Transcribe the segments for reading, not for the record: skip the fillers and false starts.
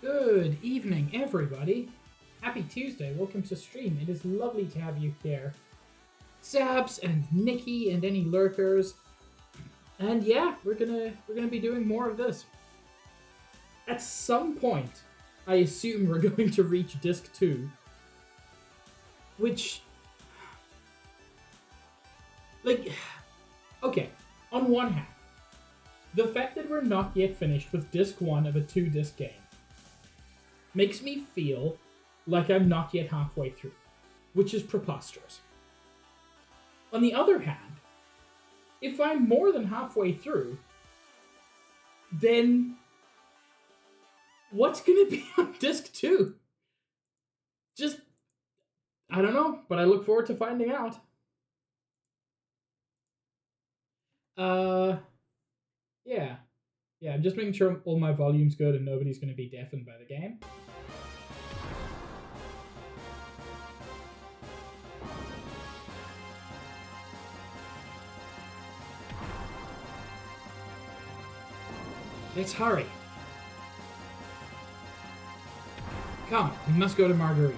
Good evening, everybody. Happy Tuesday. Welcome to stream. It is lovely to have you here. Sabs and Nikki and any lurkers. And yeah, we're gonna be doing more of this. At some point, I assume we're going to reach disc 2. Which okay, on one hand, the fact that we're not yet finished with disc 1 of a 2-disc game makes me feel like I'm not yet halfway through, which is preposterous. On the other hand, if I'm more than halfway through, then what's going to be on disc 2? Just, I don't know, but I look forward to finding out. Yeah. Yeah, I'm just making sure all my volume's good and nobody's going to be deafened by the game. Let's hurry. Come, we must go to Marguerite.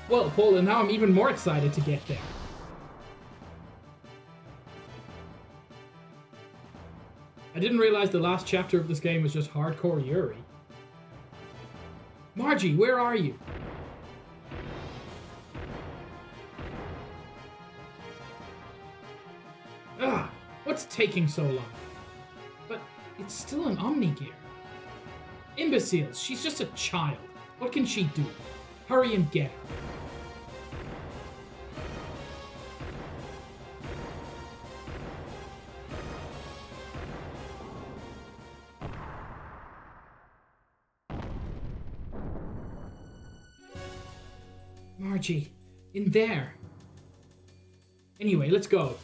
Well, Paula, now I'm even more excited to get there. I didn't realize the last chapter of this game was just hardcore Yuri. Margie, where are you? Ah, what's taking so long? But it's still an Omnigear. Imbeciles, she's just a child. What can she do? Hurry and get her. Margie, in there. Anyway, let's go.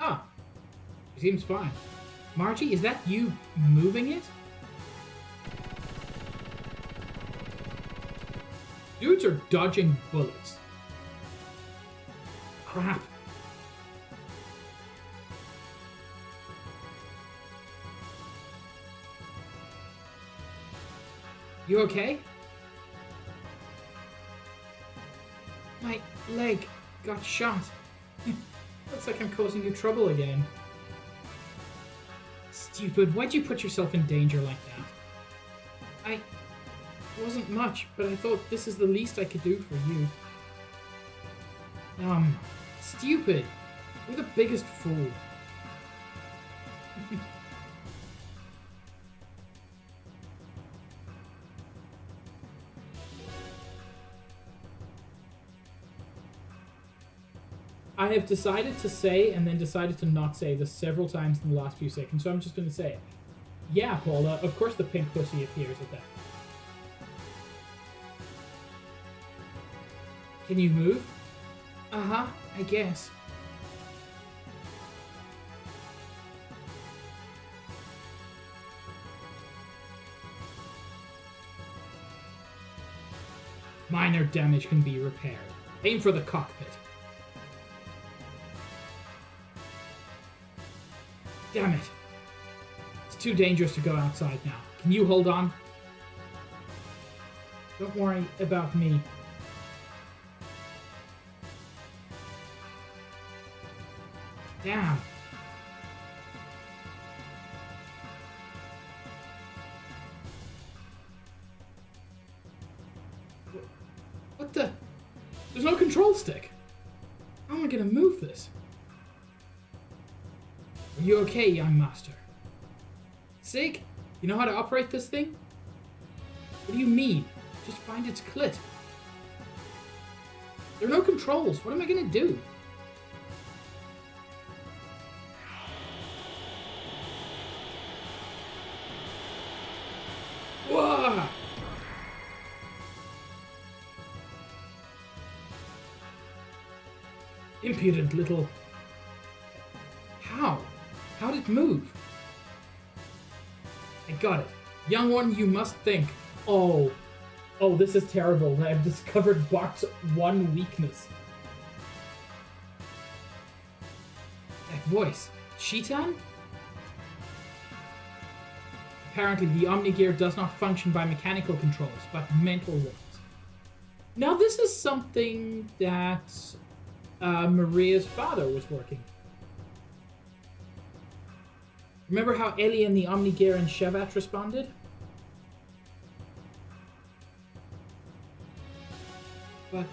Ah, seems fine. Margie, is that you moving it? Dudes are dodging bullets. Crap. You okay? My leg got shot. Looks like I'm causing you trouble again. Stupid, why'd you put yourself in danger like that? It wasn't much, but I thought this is the least I could do for you. Stupid. You're the biggest fool. I have decided to say and then decided to not say this several times in the last few seconds, so I'm just going to say it. Yeah, Paula, of course the pink pussy appears at that. Can you move? Uh-huh, I guess. Minor damage can be repaired. Aim for the cockpit. Damn it. It's too dangerous to go outside now. Can you hold on? Don't worry about me. Damn. What the? There's no control stick. How am I gonna move this? Are you okay, young master? Sig, you know how to operate this thing? What do you mean? Just find its clit. There are no controls. What am I gonna do? Whoa! Impudent little... How? How'd it move? I got it. Young one, you must think. Oh. Oh, this is terrible. I've discovered Bart's one weakness. That voice. Shitan? Apparently, the Omnigear does not function by mechanical controls, but mental ones. Now, this is something that Maria's father was working. Remember how Ellie and the Omnigear and Shevat responded? But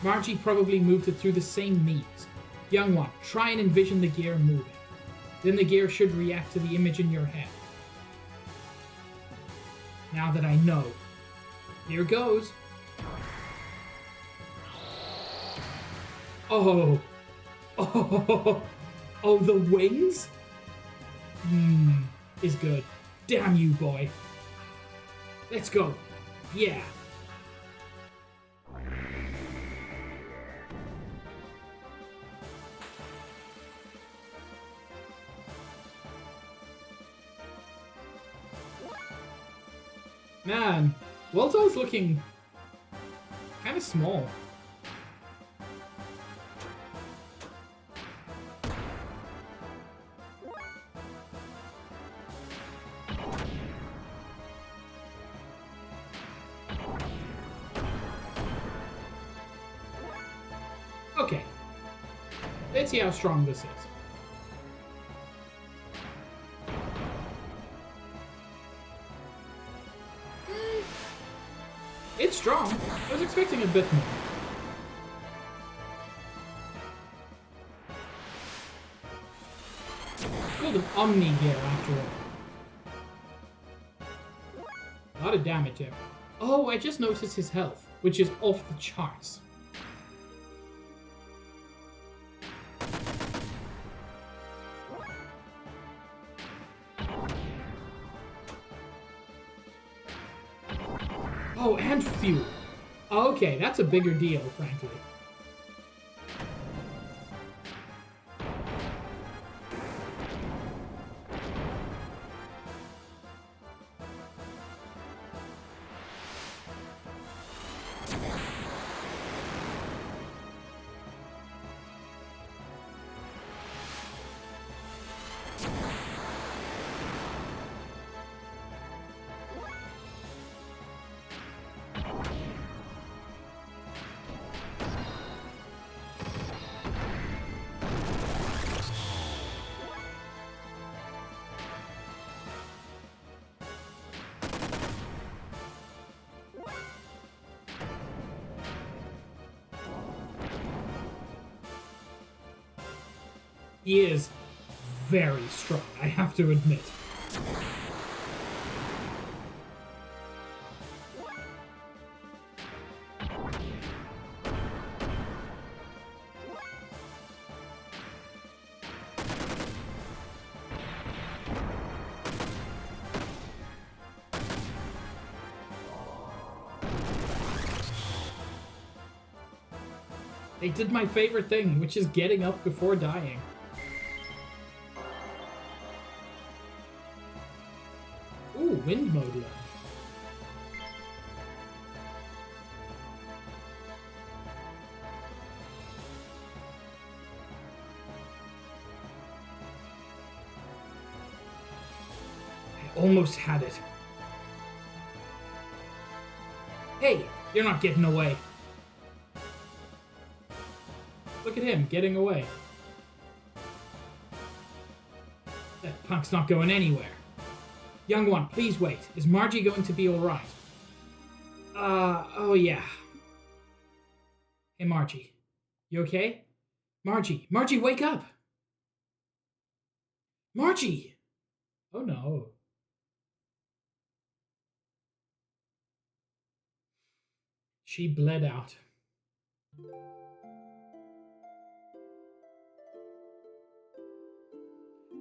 Margie probably moved it through the same means. Young one, try and envision the gear moving. Then the gear should react to the image in your head. Now that I know. Here goes. Oh. Oh. Oh, the wings? Is good. Damn you, boy. Let's go. Yeah. Man, Walto's looking kind of small. Okay. Let's see how strong this is. It's strong. I was expecting a bit more. It's called an Omnigear after all. A lot of damage there. Oh, I just noticed his health, which is off the charts. Oh, and fuel. Okay, that's a bigger deal, frankly. He is very strong, I have to admit. They did my favorite thing, which is getting up before dying. Ooh, wind mode learned. I almost had it. Hey, you're not getting away. Look at him, getting away. That punk's not going anywhere. Young one, please wait. Is Margie going to be alright? Oh yeah. Hey, Margie. You okay? Margie! Margie, wake up! Margie! Oh no. She bled out.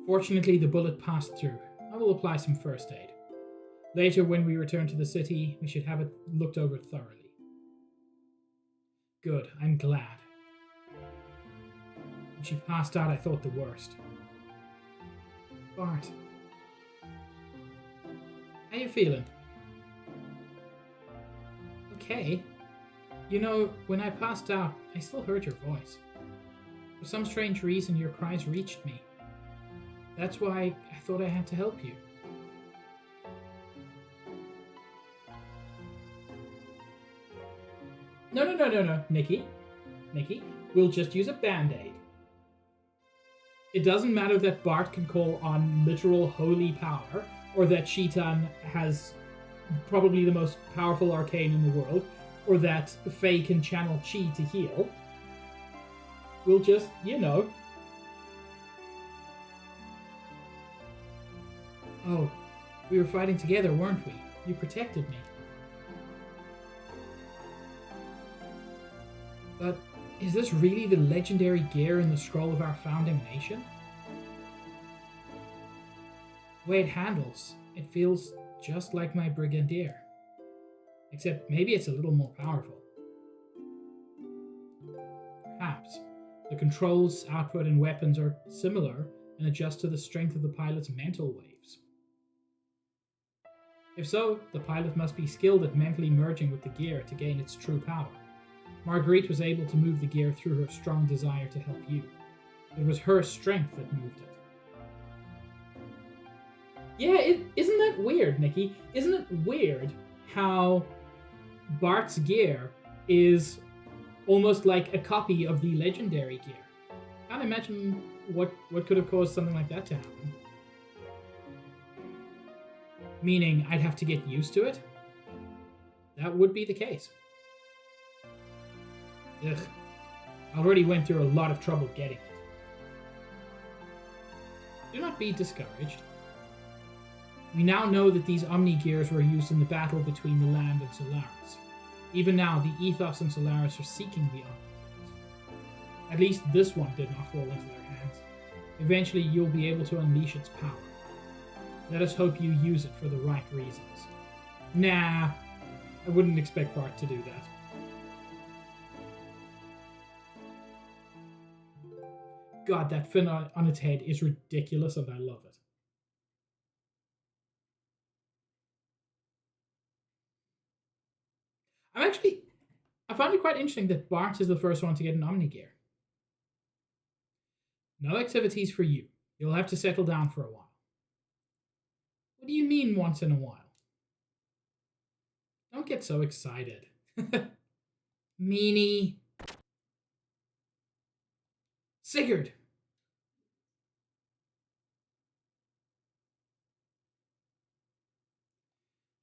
Fortunately, the bullet passed through. I will apply some first aid. Later, when we return to the city, we should have it looked over thoroughly. Good, I'm glad. When she passed out, I thought the worst. Bart, How you feeling? Okay. You know, when I passed out, I still heard your voice. For some strange reason, your cries reached me. That's why I thought I had to help you. No, Nikki. Nikki, we'll just use a band-aid. It doesn't matter that Bart can call on literal holy power, or that Sheetan has probably the most powerful arcane in the world, or that Faye can channel chi to heal. We'll just, you know. Oh, we were fighting together, weren't we? You protected me. But is this really the legendary gear in the scroll of our founding nation? The way it handles, it feels just like my Brigadier. Except maybe it's a little more powerful. Perhaps. The controls, output, and weapons are similar and adjust to the strength of the pilot's mental waves. If so, the pilot must be skilled at mentally merging with the gear to gain its true power. Marguerite was able to move the gear through her strong desire to help you. It was her strength that moved it. Yeah, isn't that weird, Nikki? Isn't it weird how Bart's gear is almost like a copy of the legendary gear? Can't imagine what could have caused something like that to happen. Meaning I'd have to get used to it? That would be the case. Ugh. I already went through a lot of trouble getting it. Do not be discouraged. We now know that these Omnigears were used in the battle between the land and Solaris. Even now, the Ethos and Solaris are seeking the Omnigears. At least this one did not fall into their hands. Eventually, you'll be able to unleash its power. Let us hope you use it for the right reasons. Nah, I wouldn't expect Bart to do that. God, that fin on its head is ridiculous and I love it. I find it quite interesting that Bart is the first one to get an Omnigear. No activities for you. You'll have to settle down for a while. What do you mean once in a while? Don't get so excited. Meanie. Sigurd.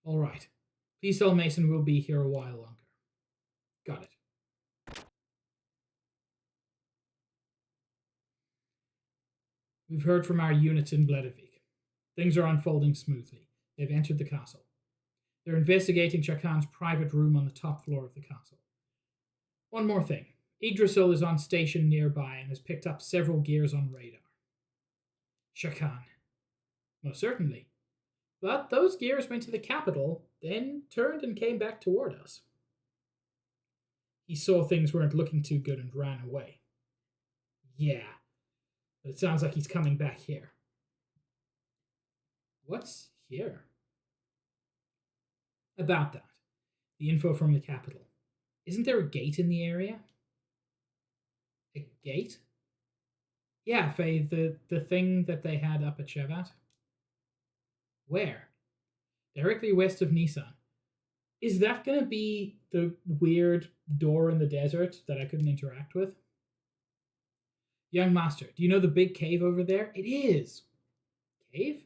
All right. Please tell Mason we'll be here a while longer. Got it. We've heard from our units in Bledavik. Things are unfolding smoothly. They've entered the castle. They're investigating Chakan's private room on the top floor of the castle. One more thing. Yggdrasil is on station nearby and has picked up several gears on radar. Chakan. Most certainly. But those gears went to the capital, then turned and came back toward us. He saw things weren't looking too good and ran away. Yeah, but it sounds like he's coming back here. What's here? About that. The info from the capital. Isn't there a gate in the area? A gate? Yeah, Faye, the thing that they had up at Shevat. Where? Directly west of Nissan. Is that going to be the weird door in the desert that I couldn't interact with? Young Master, do you know the big cave over there? It is. Cave?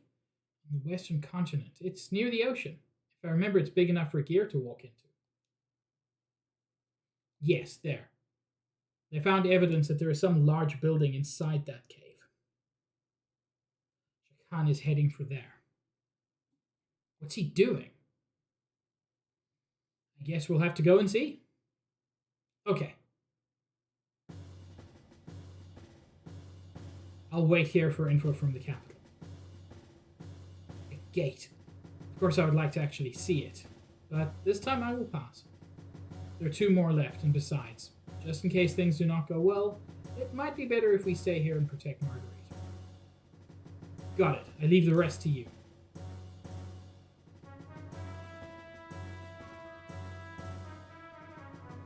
On the western continent. It's near the ocean. If I remember, it's big enough for Gear to walk into. Yes, there. They found evidence that there is some large building inside that cave. Shakan is heading for there. What's he doing? I guess we'll have to go and see. Okay. I'll wait here for info from the capital. A gate. Of course, I would like to actually see it, but this time I will pass. There are 2 more left, and besides, just in case things do not go well, it might be better if we stay here and protect Marguerite. Got it. I leave the rest to you.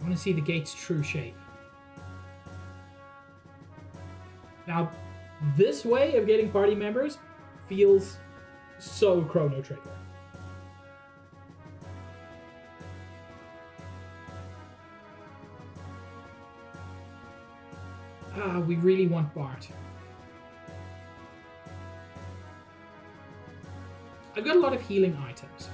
I want to see the gate's true shape. Now, this way of getting party members feels so Chrono Trigger. Ah, we really want Bart. I've got a lot of healing items.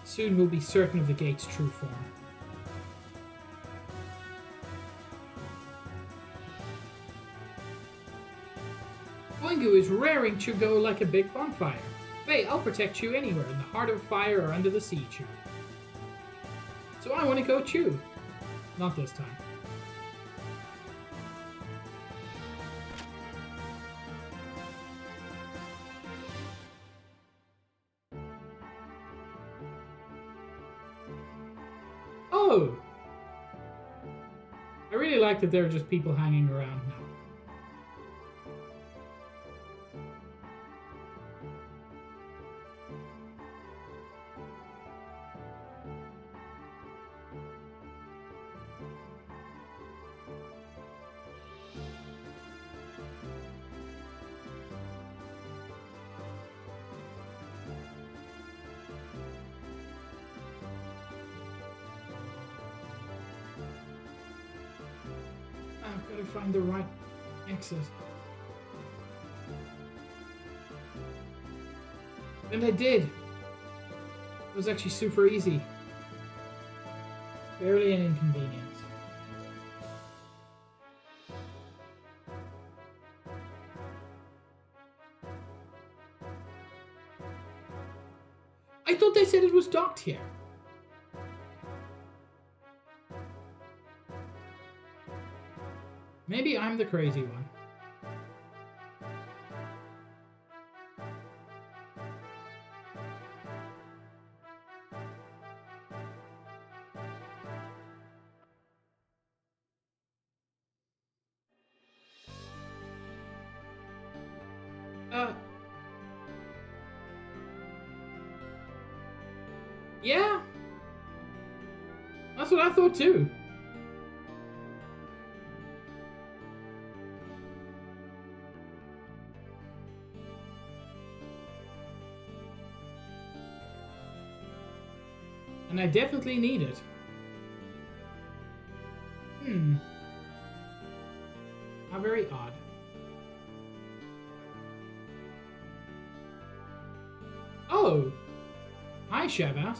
Soon we'll be certain of the gate's true form. Boingu is raring to go like a big bonfire. Faye, I'll protect you anywhere, in the heart of fire or under the sea, Chew. So I want to go Chew. Not this time. Oh! I really like that there are just people hanging around now. I've got to find the right exit. And I did. It was actually super easy. Barely an inconvenience. I thought they said it was docked here. Maybe I'm the crazy one. Yeah. That's what I thought too. And I definitely need it. How very odd. Oh! Hi, Shevat.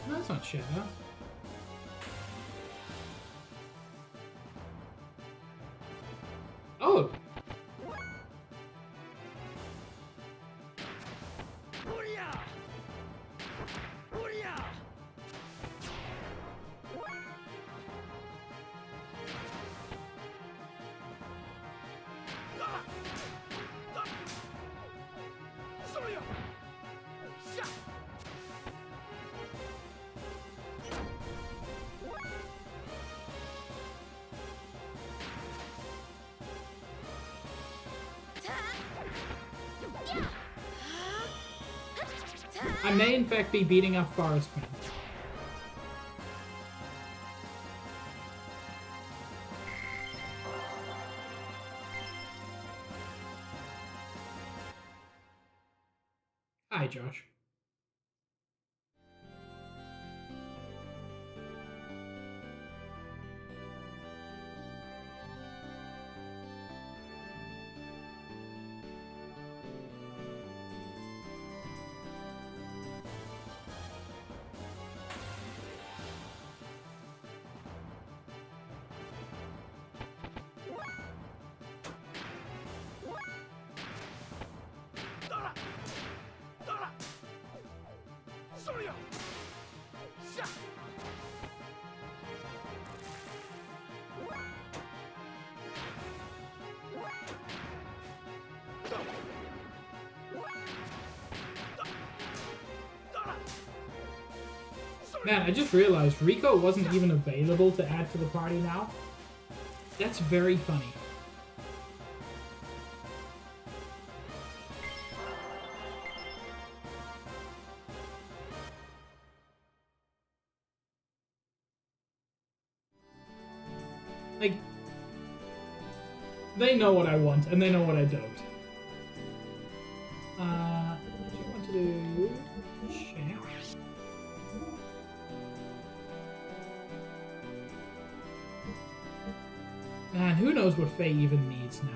No, that's not Shevat. Oh! I may in fact be beating up Forest Men. Hi, Josh. Man, I just realized Rico wasn't even available to add to the party now. That's very funny. Like, they know what I want, and they know what I don't. What do you want to do? Check. Man, who knows what Faye even needs now?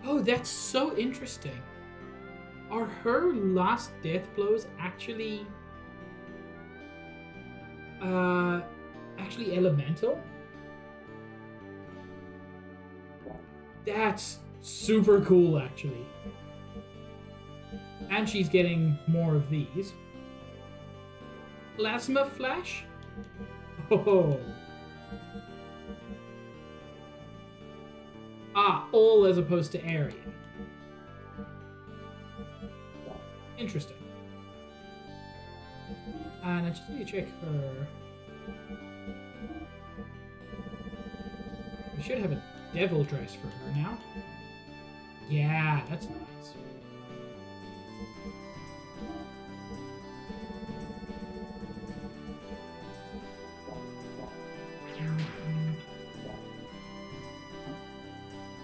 Oh, that's so interesting. Are her last death blows actually actually elemental? That's super cool, actually. And she's getting more of these. Plasma Flash? Oh. Ah, all as opposed to area. Interesting. And I just need to check her. We should have a devil dress for her now. Yeah, that's nice.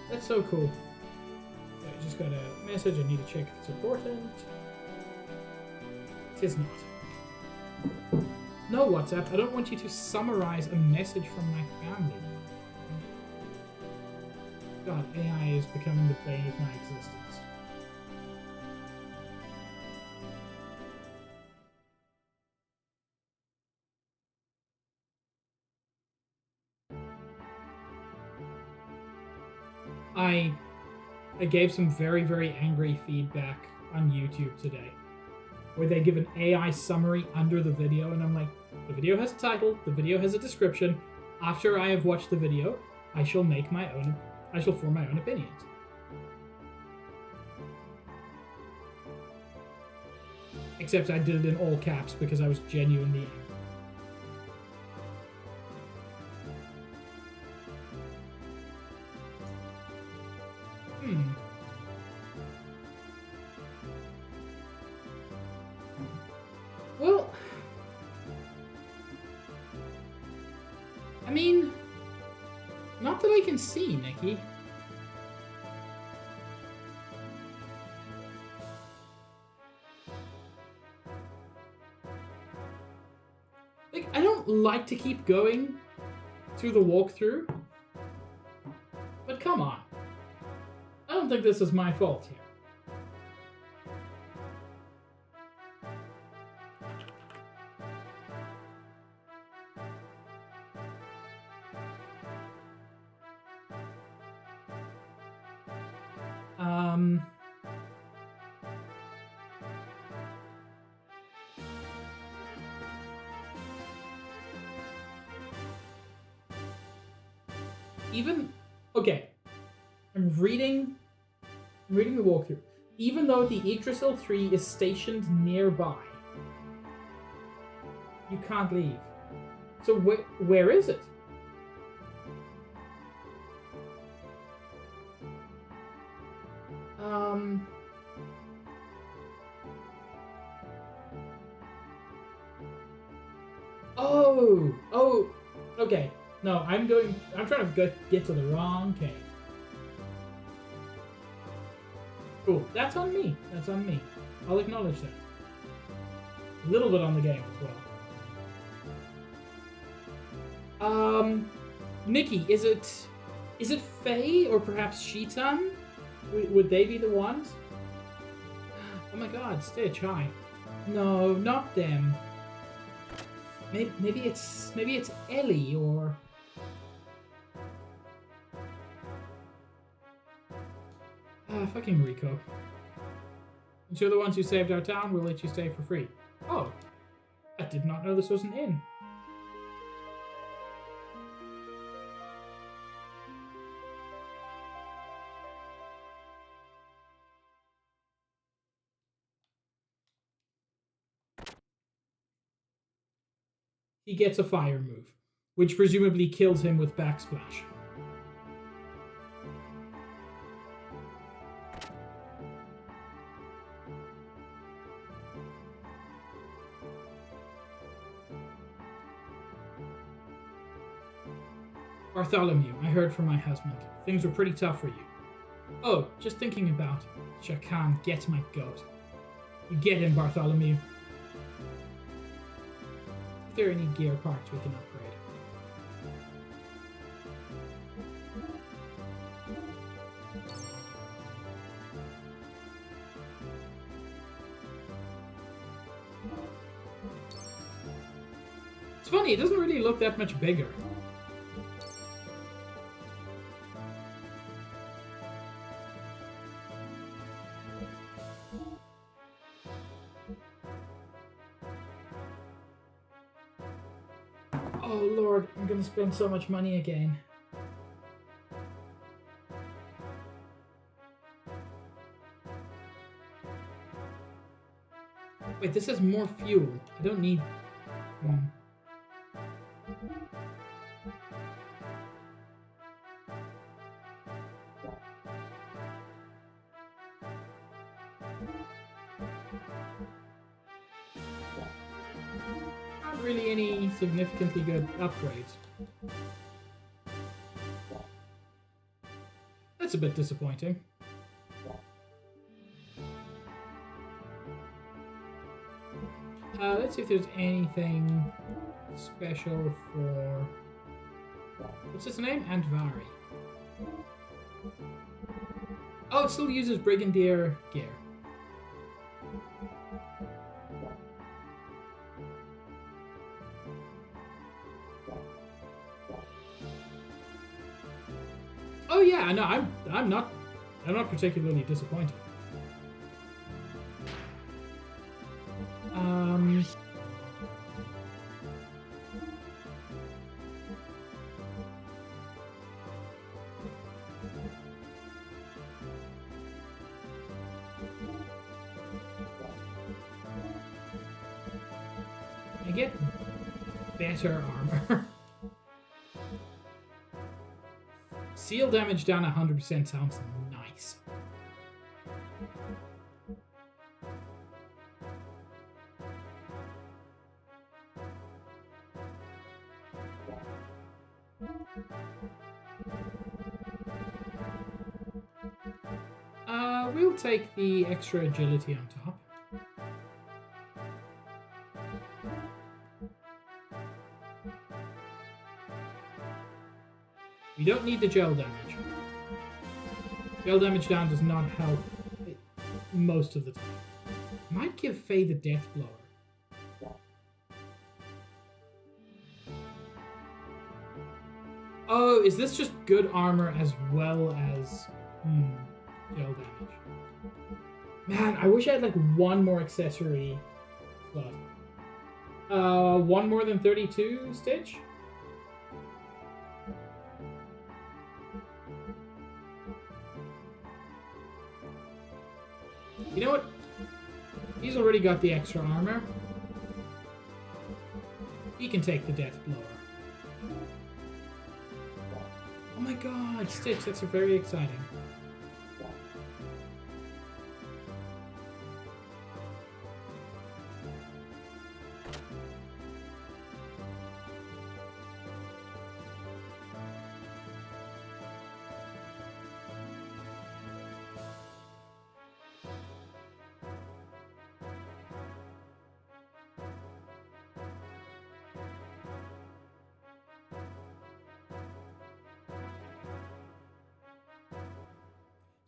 That's so cool. So I just got a message. I need to check if it's important. It is not. No, WhatsApp. I don't want you to summarize a message from my family. God, AI is becoming the bane of my existence. I gave some very, very angry feedback on YouTube today, where they give an AI summary under the video, and I'm like, the video has a title, the video has a description. After I have watched the video, I shall form my own opinions. Except I did it in all caps because I was genuinely angry. Well, I mean, not that I can see, Nikki. Like, I don't like to keep going through the walkthrough, but come on. I don't think this is my fault here. Even okay, I'm reading the walkthrough. Even though the Yggdrasil 3 is stationed nearby, you can't leave. So where is it? Oh, okay. No, I'm trying to get to the wrong cave. Cool. That's on me. That's on me. I'll acknowledge that. A little bit on the game as well. Nikki, is it Faye or perhaps Shitan? Would they be the ones? Oh my god, Stitch, hi. No, not them. Maybe it's Ellie or... fucking Rico. Since you're the ones who saved our town, we'll let you stay for free. Oh, I did not know this was an inn. He gets a fire move. which presumably kills him with backsplash. Bartholomew, I heard from my husband. Things were pretty tough for you. Oh, just thinking about Shakan gets my goat. You get him, Bartholomew. If there are any gear parts we can upgrade. It's funny, it doesn't really look that much bigger. Oh lord, I'm gonna spend so much money again. Wait, this has more fuel. I don't need... Not really any significantly good upgrades. That's a bit disappointing. Let's see if there's anything special for... What's his name? Antvari. Oh, it still uses Brigadier gear. Oh yeah, no, I'm not particularly disappointed. I get better armor. Seal damage down 100% sounds nice. We'll take the extra agility on top. We don't need the gel damage. Gel damage down does not help most of the time. Might give Faye the Death Blower. Oh, is this just good armor as well as gel damage? Man, I wish I had like one more accessory slot. One more than 32 Stitch? You know what? He's already got the extra armor. He can take the Death Blower. Oh my god, Stitch, that's very exciting.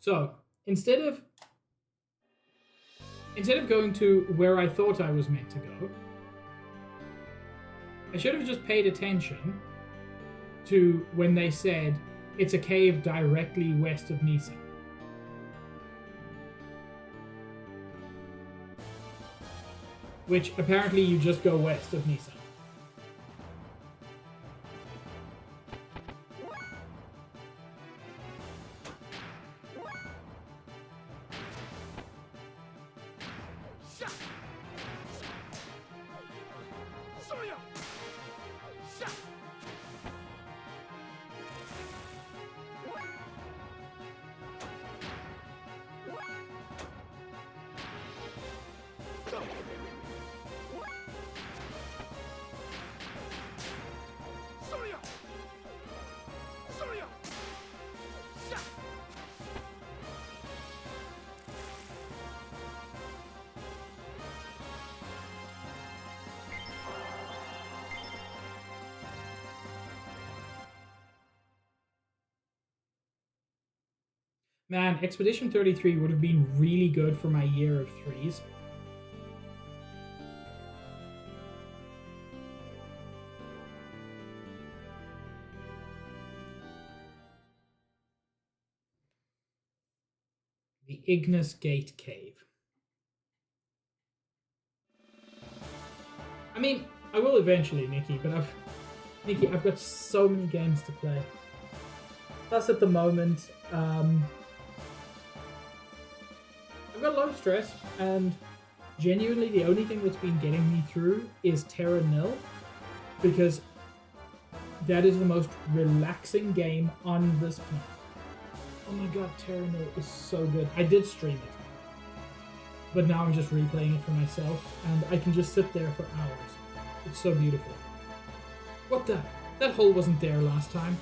So, instead of going to where I thought I was meant to go, I should have just paid attention to when they said it's a cave directly west of Nisa. Which apparently you just go west of Nisa. Man, Expedition 33 would have been really good for my year of threes. The Ignis Gate Cave. I mean, I will eventually, Nikki, but I've got so many games to play. Plus, at the moment, I've got a lot of stress, and genuinely, the only thing that's been getting me through is Terra Nil, because that is the most relaxing game on this planet. Oh my god, Terra Nil is so good. I did stream it, but now I'm just replaying it for myself, and I can just sit there for hours. It's so beautiful. What the? That hole wasn't there last time.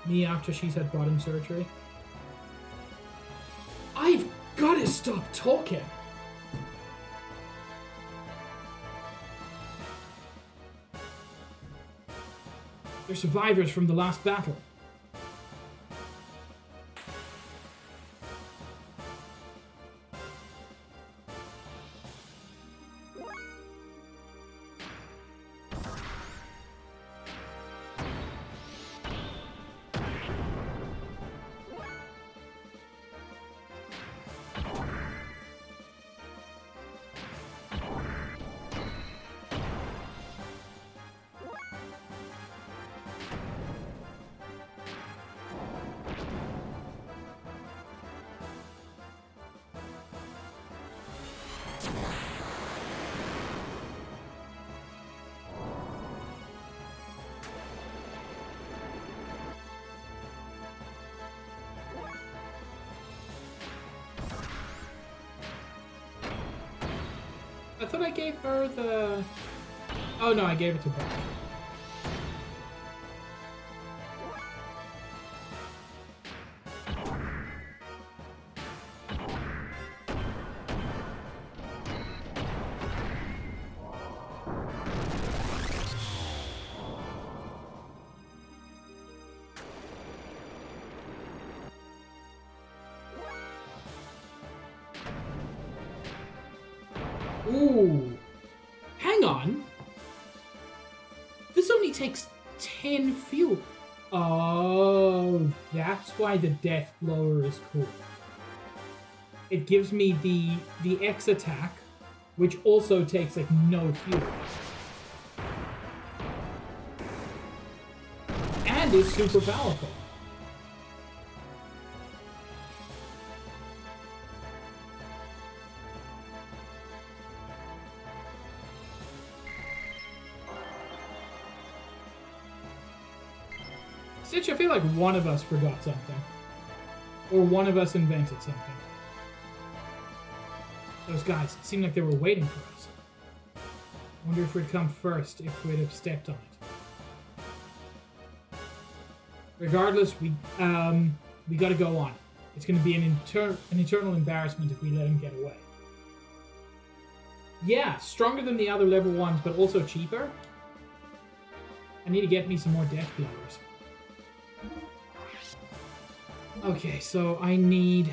Me after she's had bottom surgery. I've gotta stop talking! They're survivors from the last battle. I thought I gave her the... Oh no, I gave it to Bob. Ooh. Hang on. This only takes 10 fuel. Oh, that's why the Death Blower is cool. It gives me the X attack, which also takes like no fuel. And is super powerful. Stitch, I feel like one of us forgot something. Or one of us invented something. Those guys seemed like they were waiting for us. I wonder if we'd come first, if we'd have stepped on it. Regardless, we gotta go on. It's gonna be an eternal embarrassment if we let him get away. Yeah, stronger than the other level ones, but also cheaper. I need to get me some more Death Blowers. Okay, so I need...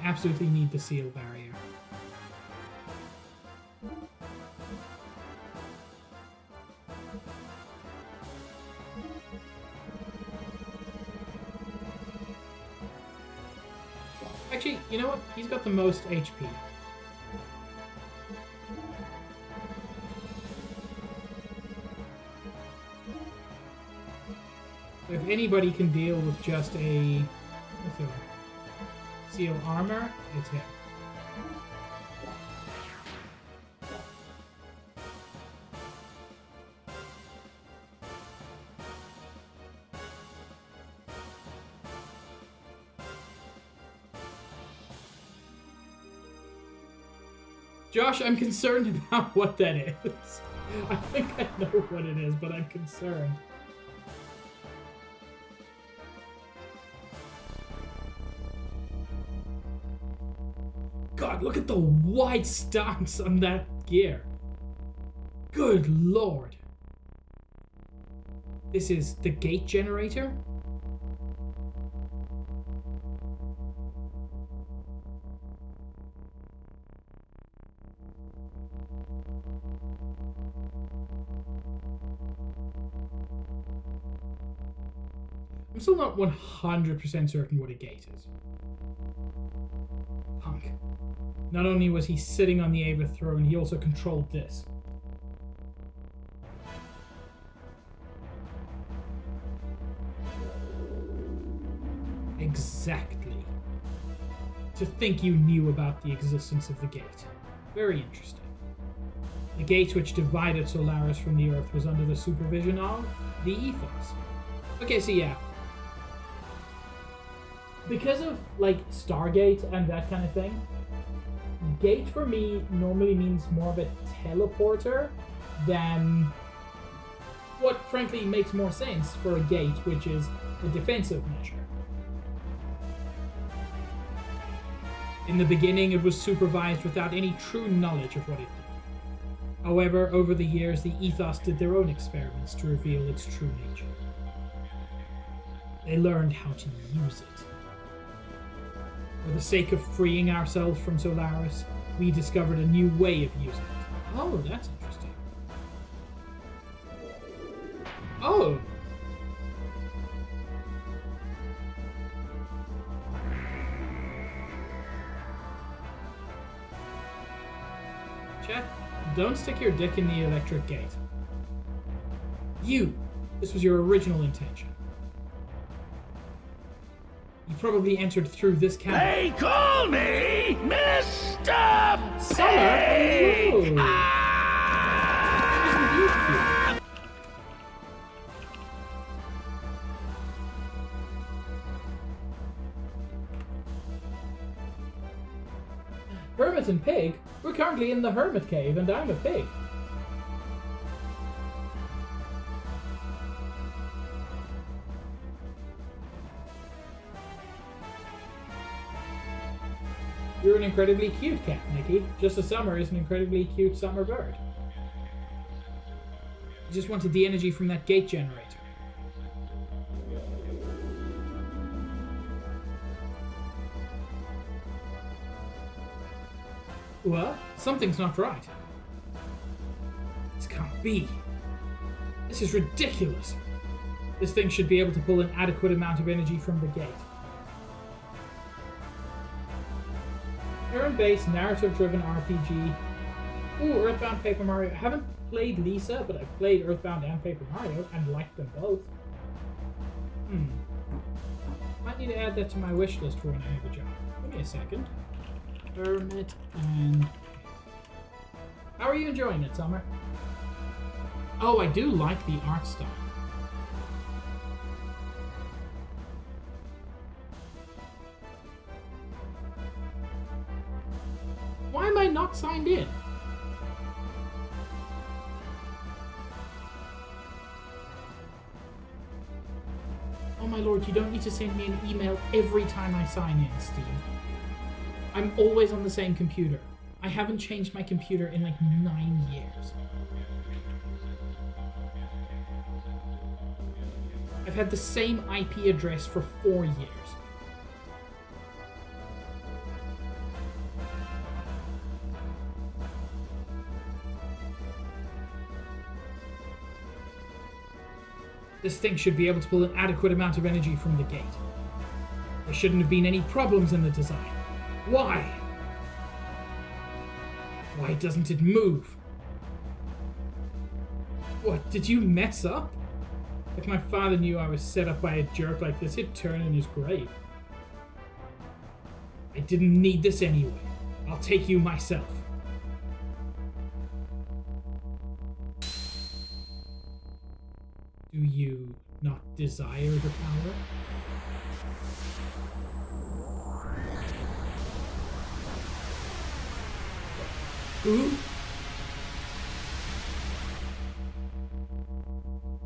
I absolutely need the seal barrier. Actually, you know what? He's got the most HP. If anybody can deal with just a seal armor, it's him. Josh, I'm concerned about what that is. I think I know what it is, but I'm concerned. God, look at the wide stance on that gear. Good lord. This is the gate generator? I'm still not 100% certain what a gate is. Punk. Not only was he sitting on the Ava throne, he also controlled this. Exactly. To think you knew about the existence of the gate. Very interesting. The gate which divided Solaris from the Earth was under the supervision of the Ethos. Okay, so yeah. Because of, like, Stargate and that kind of thing, gate for me normally means more of a teleporter than what, frankly, makes more sense for a gate, which is a defensive measure. In the beginning, it was supervised without any true knowledge of what it did. However, over the years, the Ethos did their own experiments to reveal its true nature. They learned how to use it. For the sake of freeing ourselves from Solaris, we discovered a new way of using it. Oh, that's interesting. Oh! Chat, don't stick your dick in the electric gate. This was your original intention. You probably entered through this cabin. They call me Mr. Summer? Hello! That is indeed cute. Hermit and Pig? We're currently in the Hermit Cave, and I'm a pig. You're an incredibly cute cat, Nikki. Just as Summer is an incredibly cute summer bird. I just wanted the energy from that gate generator. What? Something's not right. This can't be. This is ridiculous. This thing should be able to pull an adequate amount of energy from the gate. Turn-based, narrative-driven RPG. Ooh, Earthbound Paper Mario. I haven't played Lisa, but I've played Earthbound and Paper Mario, and liked them both. Might need to add that to my wish list for when I have a job. Give me a second. Hermit and... How are you enjoying it, Summer? Oh, I do like the art style. Why am I not signed in? Oh my lord, you don't need to send me an email every time I sign in, Steve. I'm always on the same computer. I haven't changed my computer in like 9 years. I've had the same IP address for 4 years. This thing should be able to pull an adequate amount of energy from the gate. There shouldn't have been any problems in the design. Why? Why doesn't it move? What, did you mess up? If my father knew I was set up by a jerk like this, he'd turn in his grave. I didn't need this anyway. I'll take you myself. Do you not desire the power? Who?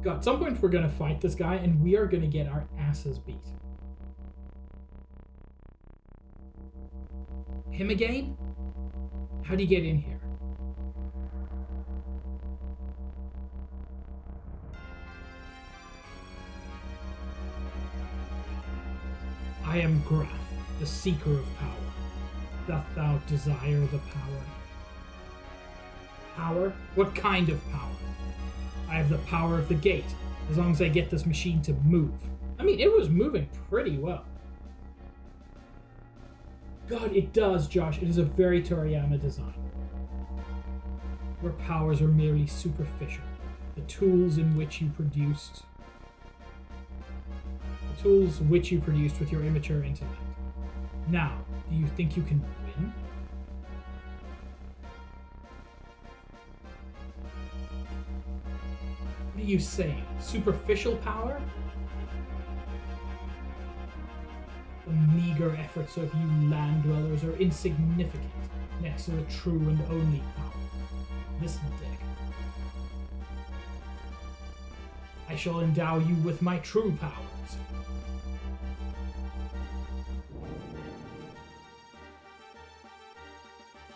God, at some point we're gonna fight this guy and we are gonna get our asses beat. Him again? How do you get in here? Graph, the seeker of power. Doth thou desire the power? Power? What kind of power? I have the power of the gate, as long as I get this machine to move. I mean, it was moving pretty well. God, it does, Josh. It is a very Toriyama design. Your powers are merely superficial. The tools which you produced with your immature intellect. Now, do you think you can win? What are you saying? Superficial power? The meager efforts of you land dwellers are insignificant next to the true and only power. This deck. I shall endow you with my true powers.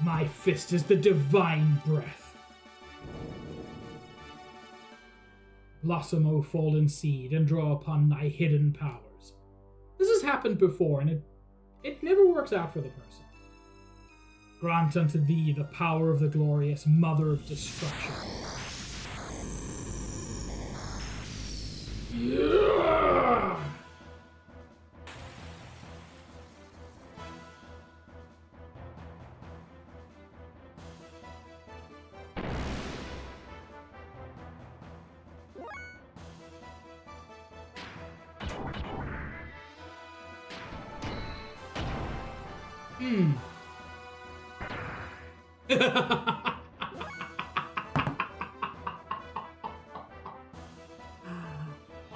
My fist is the divine breath. Blossom, O fallen seed, and draw upon thy hidden powers. This has happened before, and it never works out for the person. Grant unto thee the power of the glorious Mother of Destruction. Yeah!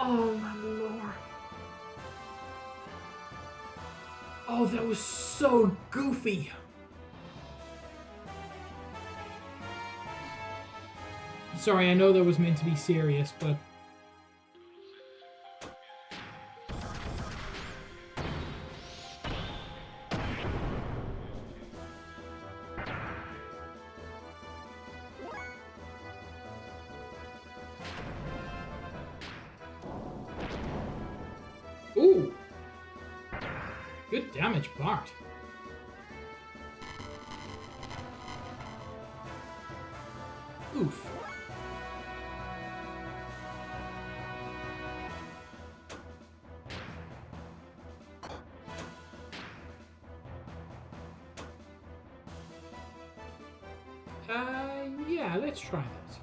Oh my lord. Oh, that was so goofy. Sorry, I know that was meant to be serious, but ooh! Good damage, Bart. Oof. Yeah, let's try that.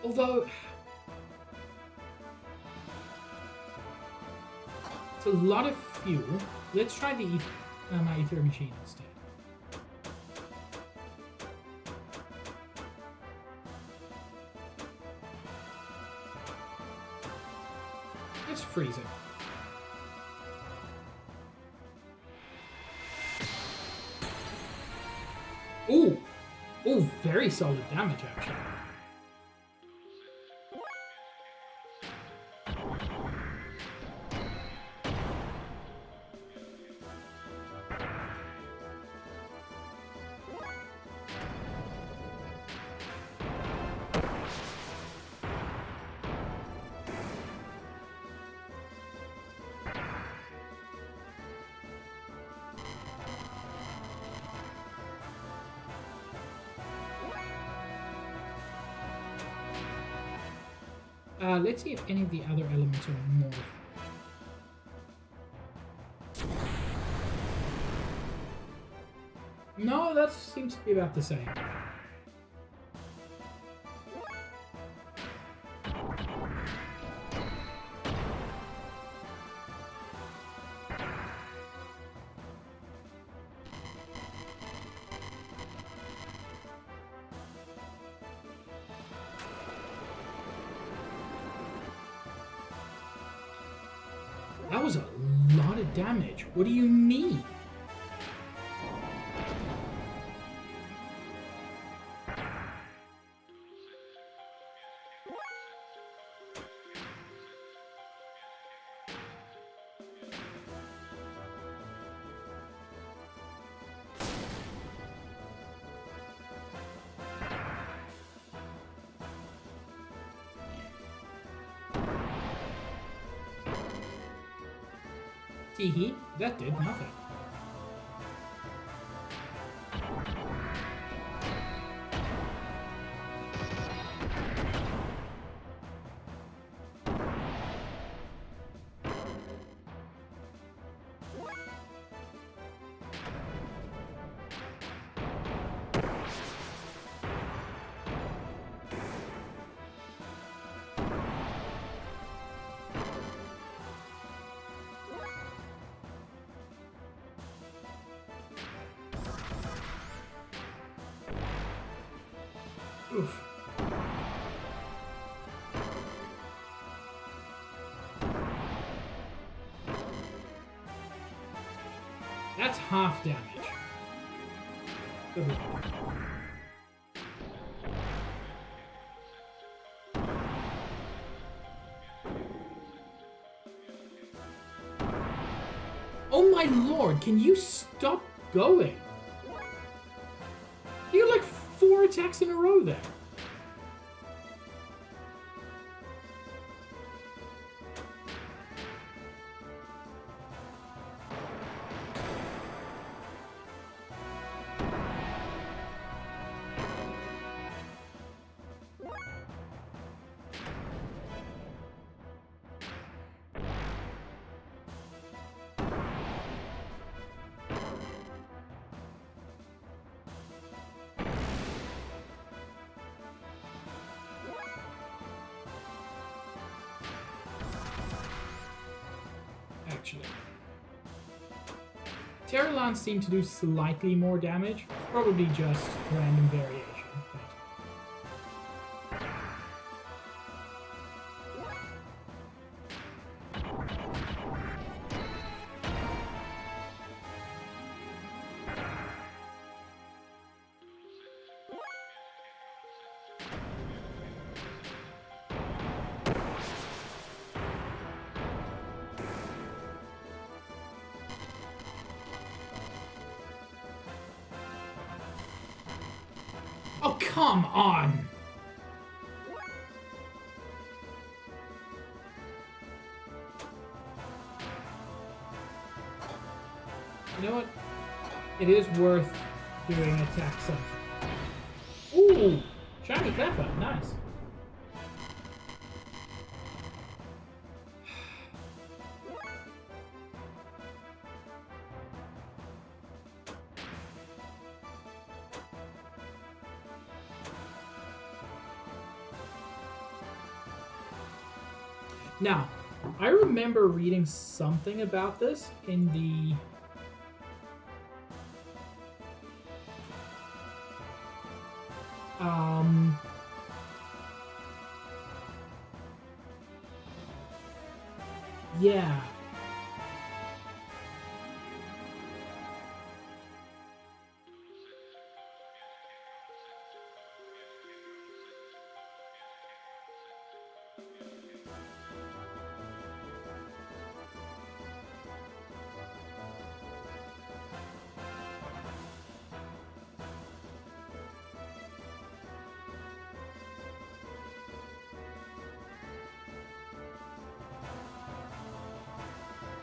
Although it's a lot of fuel. Let's try the my ether machine instead. Let's freeze it. Ooh! Ooh, very solid damage, actually. Let's see if any of the other elements are more. No, that seems to be about the same. That was a lot of damage. What do you mean? Hee, that did nothing. Oof. That's half damage. Good luck. Oh my lord, can you stop going? You like 4 attacks in a row there. Actually, Terralans seem to do slightly more damage. Probably just random variation. Oh, come on! You know what? It is worth doing attack something. Ooh! Shiny Cleffa, nice. Now, I remember reading something about this in the... Yeah.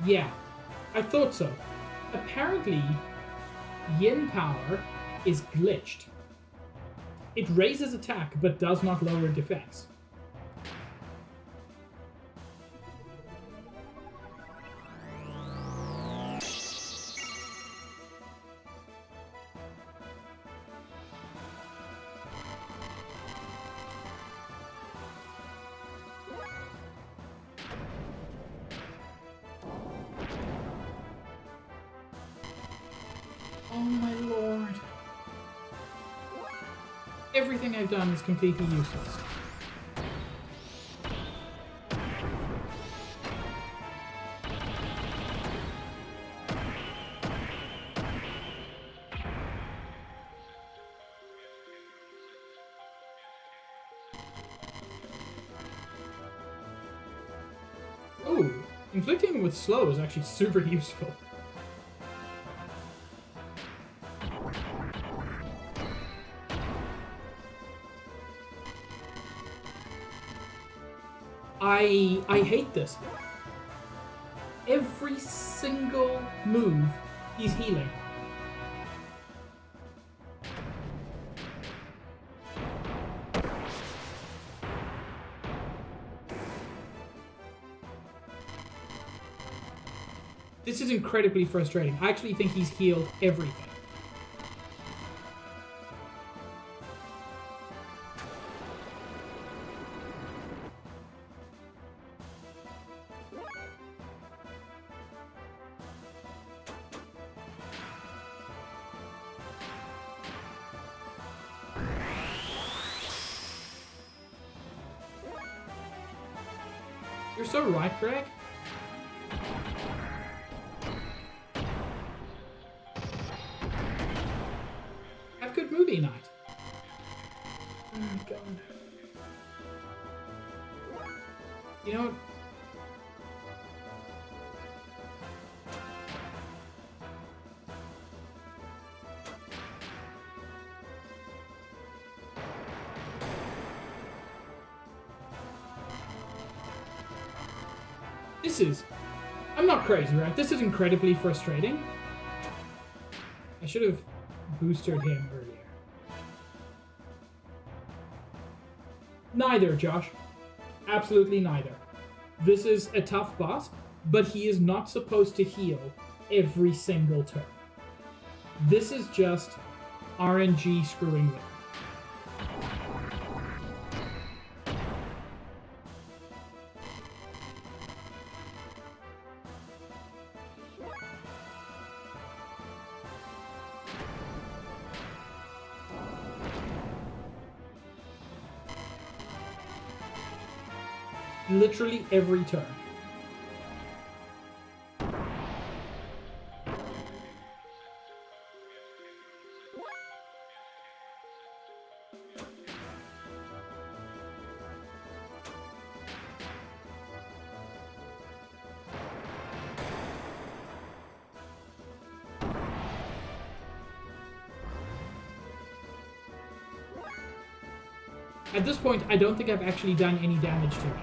Yeah, I thought so. Apparently, Yin power is glitched. It raises attack, but does not lower defense. Oh my lord. Everything I've done is completely useless. Oh, inflicting with slow is actually super useful. I hate this. every single move, he's healing. This is incredibly frustrating. I actually think he's healed everything. You're so right, Greg. Have good movie night. Oh my god. You know what? This is... I'm not crazy, right? This is incredibly frustrating. I should have boosted him earlier. Neither, Josh. Absolutely neither. This is a tough boss, but he is not supposed to heal every single turn. This is just RNG screwing with him. Literally every turn. At this point, I don't think I've actually done any damage to him.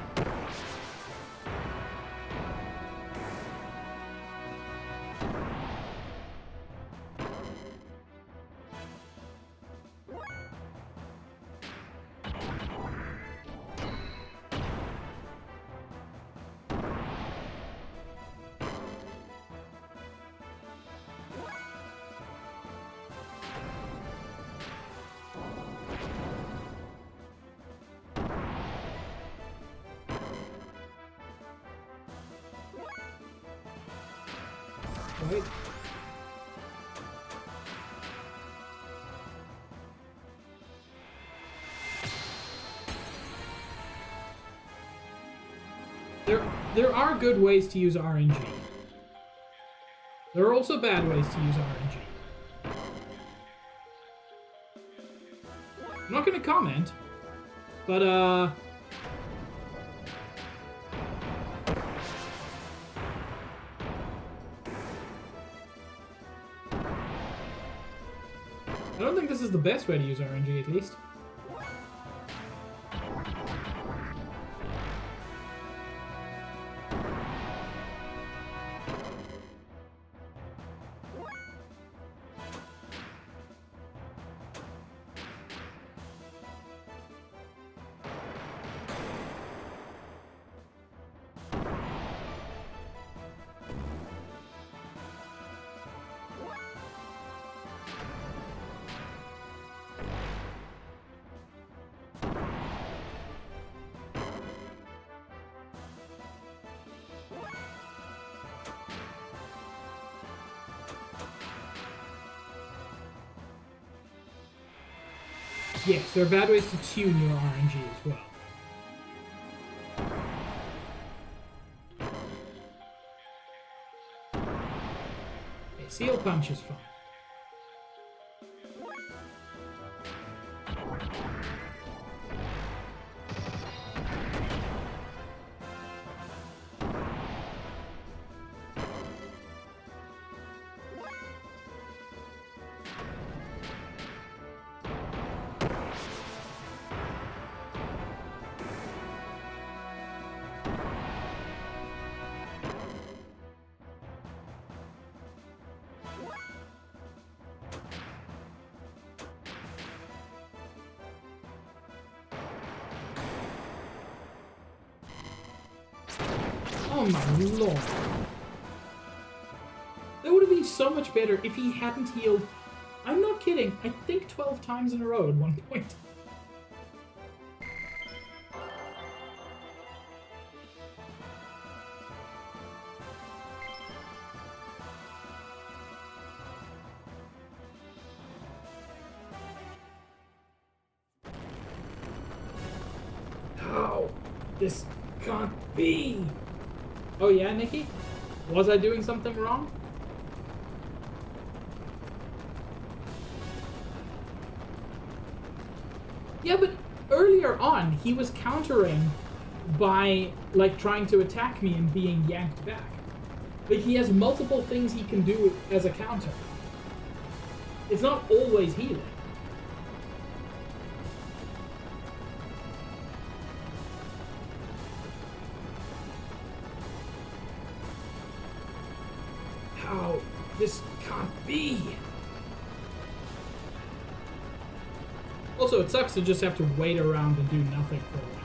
Right? There are good ways to use RNG. There are also bad ways to use RNG. I'm not going to comment, but I don't think this is the best way to use RNG, at least. Yes, there are bad ways to tune your RNG as well. Okay, Seal Punch is fine. Oh my lord. That would have been so much better if he hadn't healed. I'm not kidding. I think 12 times in a row at one point. How? This can't be. Oh yeah, Nikki? Was I doing something wrong? Yeah, but earlier on, he was countering by, like, trying to attack me and being yanked back. Like, he has multiple things he can do as a counter. It's not always healing. How? This can't be. Also, it sucks to just have to wait around and do nothing for a while.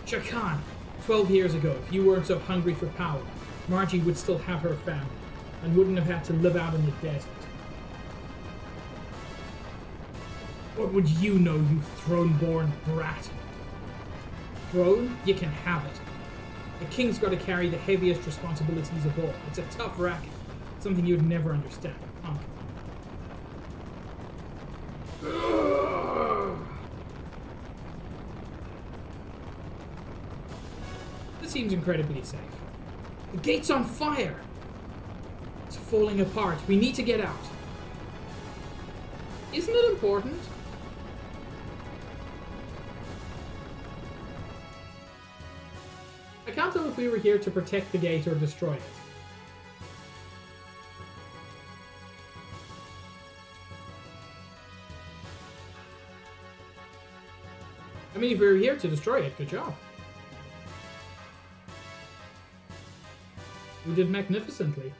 Shakan, 12 years ago, if you weren't so hungry for power, Margie would still have her family and wouldn't have had to live out in the desert. What would you know, you throne-born brat? Throne? You can have it. The king's got to carry the heaviest responsibilities of all. It's a tough racket, something you'd never understand, punk. This seems incredibly safe. The gate's on fire! It's falling apart. We need to get out. Isn't it important? I can't tell if we were here to protect the gate or destroy it. I mean, if we were here to destroy it, good job. We did magnificently.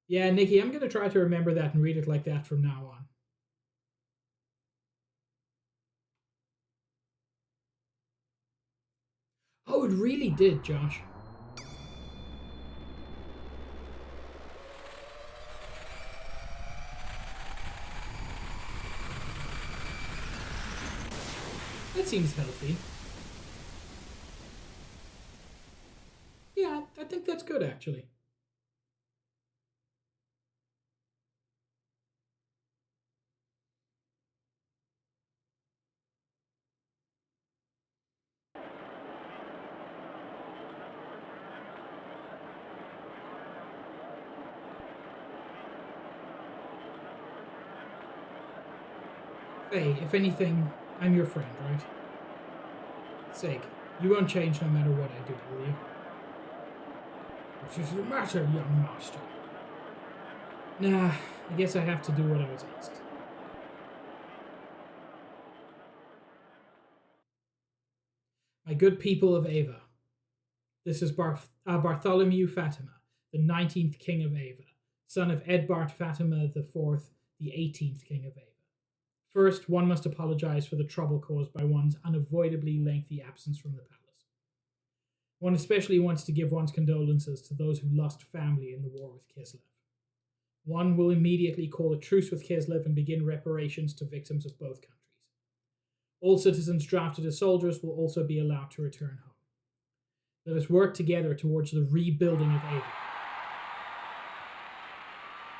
Yeah, Nikki, I'm going to try to remember that and read it like that from now on. Oh, it really did, Josh. That seems healthy. Yeah, I think that's good, actually. Hey, if anything, I'm your friend, right? Sake, you won't change no matter what I do, will you? What is the matter, young master? Nah, I guess I have to do what I was asked. My good people of Ava, this is Bartholomew Fatima, the 19th King of Ava, son of Edbart Fatima IV, the 18th King of Ava. First, one must apologize for the trouble caused by one's unavoidably lengthy absence from the palace. One especially wants to give one's condolences to those who lost family in the war with Kislev. One will immediately call a truce with Kislev and begin reparations to victims of both countries. All citizens drafted as soldiers will also be allowed to return home. Let us work together towards the rebuilding of Ava.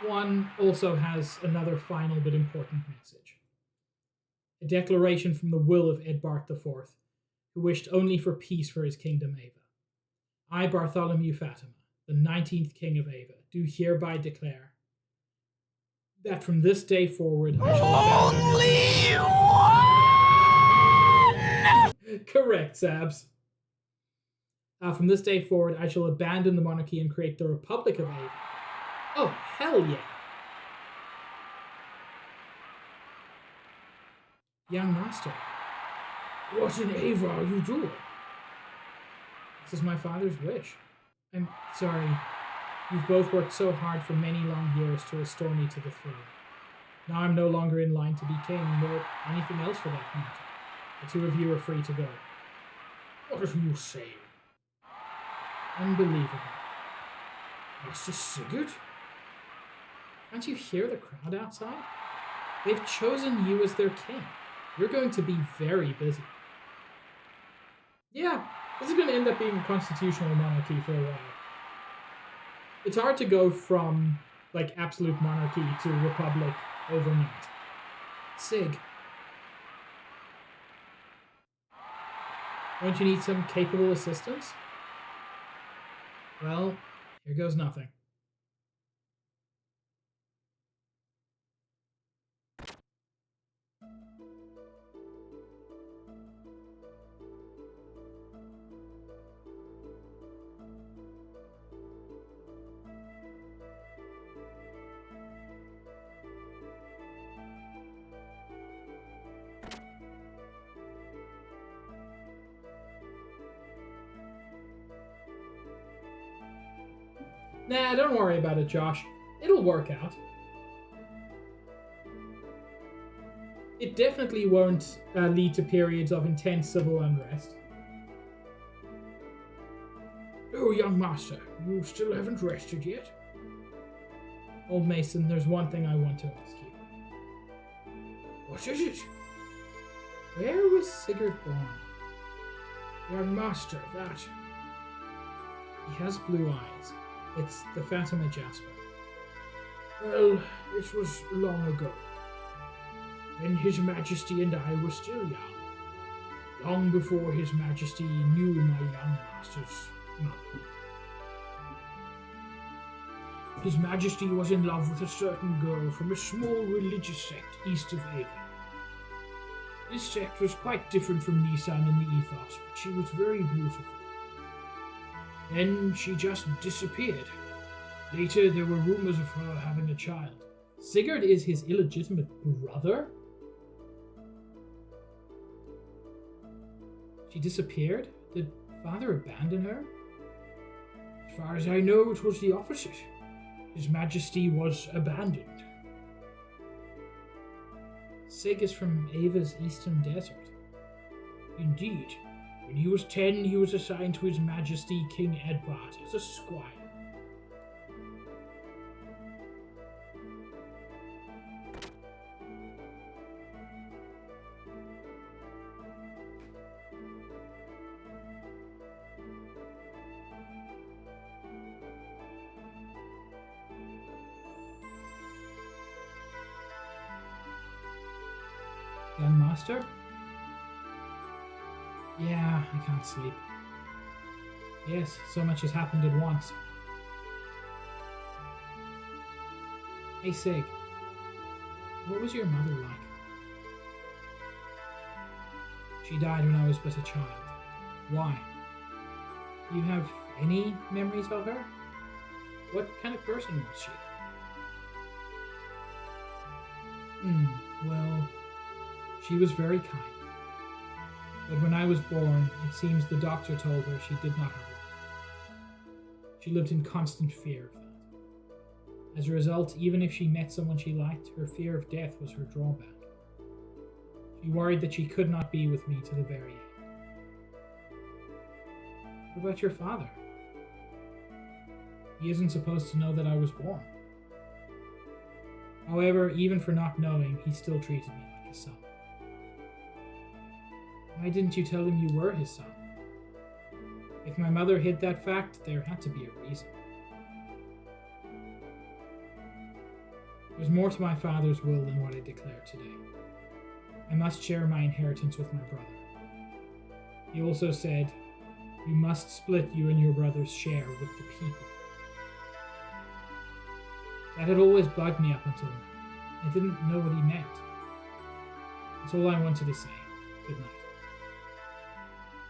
One also has another final but important message. A declaration from the will of Edbart IV, who wished only for peace for his kingdom Ava. I, Bartholomew Fatima, the 19th King of Ava, do hereby declare that from this day forward I shall Only one! Correct, Sabs. From this day forward I shall abandon the monarchy and create the Republic of Ava. Oh, hell yeah. Young master, what in Ava are you doing? This is my father's wish. I'm sorry. You've both worked so hard for many long years to restore me to the throne. Now I'm no longer in line to be king, nor anything else for that matter. The two of you are free to go. What are you saying? Unbelievable. Master Sigurd? Can't you hear the crowd outside? They've chosen you as their king. You're going to be very busy. Yeah, this is going to end up being a constitutional monarchy for a while. It's hard to go from, like, absolute monarchy to republic overnight. Sig. Don't you need some capable assistance? Well, here goes nothing. Nah, don't worry about it, Josh. It'll work out. It definitely won't lead to periods of intense civil unrest. Oh, young master, you still haven't rested yet? Old Mason, there's one thing I want to ask you. What is it? Where was Sigurd born? Young master, that... He has blue eyes. It's the Fatima Jasper. Well, it was long ago. When His Majesty and I were still young. Long before His Majesty knew my young master's mother. His Majesty was in love with a certain girl from a small religious sect east of Avon. This sect was quite different from Nissan in the ethos, but she was very beautiful. Then she just disappeared. Later, there were rumors of her having a child. Sigurd is his illegitimate brother? She disappeared? Did father abandon her? As far as I know, it was the opposite. His Majesty was abandoned. Sig is from Ava's eastern desert. Indeed. When he was 10, he was assigned to His Majesty King Edbart as a squire. Young master? Yeah, I can't sleep. Yes, so much has happened at once. Hey Sig, what was your mother like? She died when I was but a child. Why? Do you have any memories of her? What kind of person was she? Well, she was very kind. But when I was born, it seems the doctor told her she did not have life. She lived in constant fear of that. As a result, even if she met someone she liked, her fear of death was her drawback. She worried that she could not be with me to the very end. What about your father? He isn't supposed to know that I was born. However, even for not knowing, he still treated me like a son. Why didn't you tell him you were his son? If my mother hid that fact, there had to be a reason. There's more to my father's will than what I declared today. I must share my inheritance with my brother. He also said, you must split you and your brother's share with the people. That had always bugged me up until now. I didn't know what he meant. That's all I wanted to say. Good night.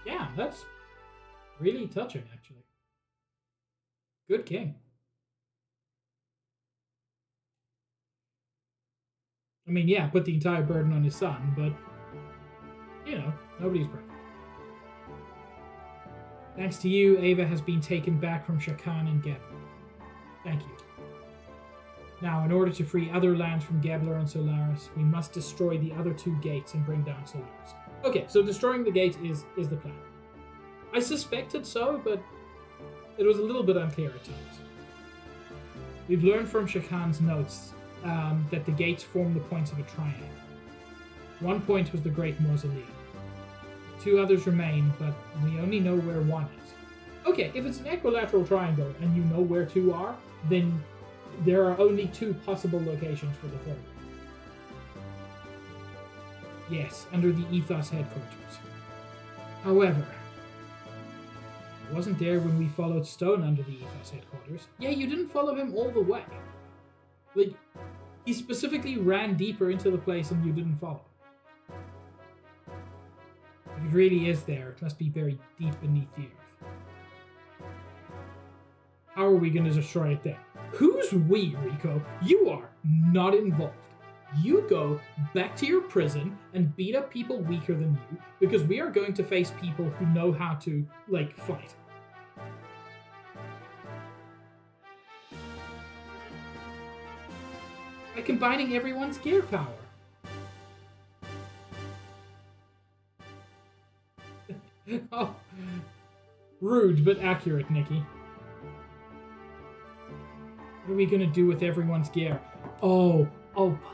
Yeah, that's really touching, actually. Good king. I mean, yeah, put the entire burden on his son, but, you know, nobody's perfect. Thanks to you, Ava has been taken back from Shakan and Gebler. Thank you. Now, in order to free other lands from Gebler and Solaris, we must destroy the other two gates and bring down Solaris. Okay, so destroying the gate is the plan. I suspected so, but it was a little bit unclear at times. We've learned from Shakan's notes that the gates form the points of a triangle. One point was the Great Mausoleum. 2 others remain, but we only know where one is. Okay, if it's an equilateral triangle and you know where 2 are, then there are only 2 possible locations for the third one. Yes, under the Ethos headquarters. However, it wasn't there when we followed Stone under the Ethos headquarters. Yeah, you didn't follow him all the way. Like, he specifically ran deeper into the place and you didn't follow. If it really is there, it must be buried deep beneath the earth. How are we going to destroy it then? Who's we, Rico? You are not involved. You go back to your prison and beat up people weaker than you, because we are going to face people who know how to, like, fight. By combining everyone's gear power. Oh, rude but accurate, Nikki. What are we gonna do with everyone's gear? Oh,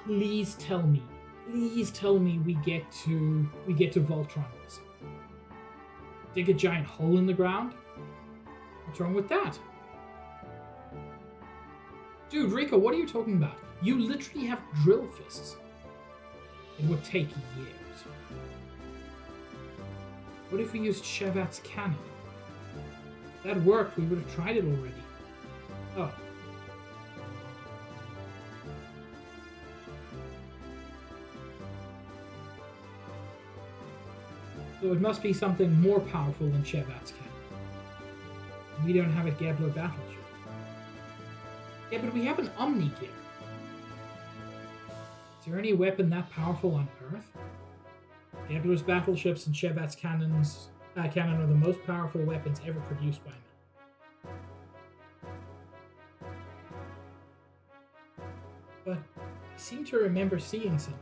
please tell me. Please tell me we get to Voltron's. Dig a giant hole in the ground? What's wrong with that? Dude, Rico, what are you talking about? You literally have drill fists. It would take years. What if we used Shevat's cannon? If that worked, we would have tried it already. Oh. So it must be something more powerful than Shevat's cannon. We don't have a Gebler battleship. Yeah, but we have an Omnigear. Is there any weapon that powerful on Earth? Gebler's battleships and Shevat's cannon are the most powerful weapons ever produced by men. But I seem to remember seeing something.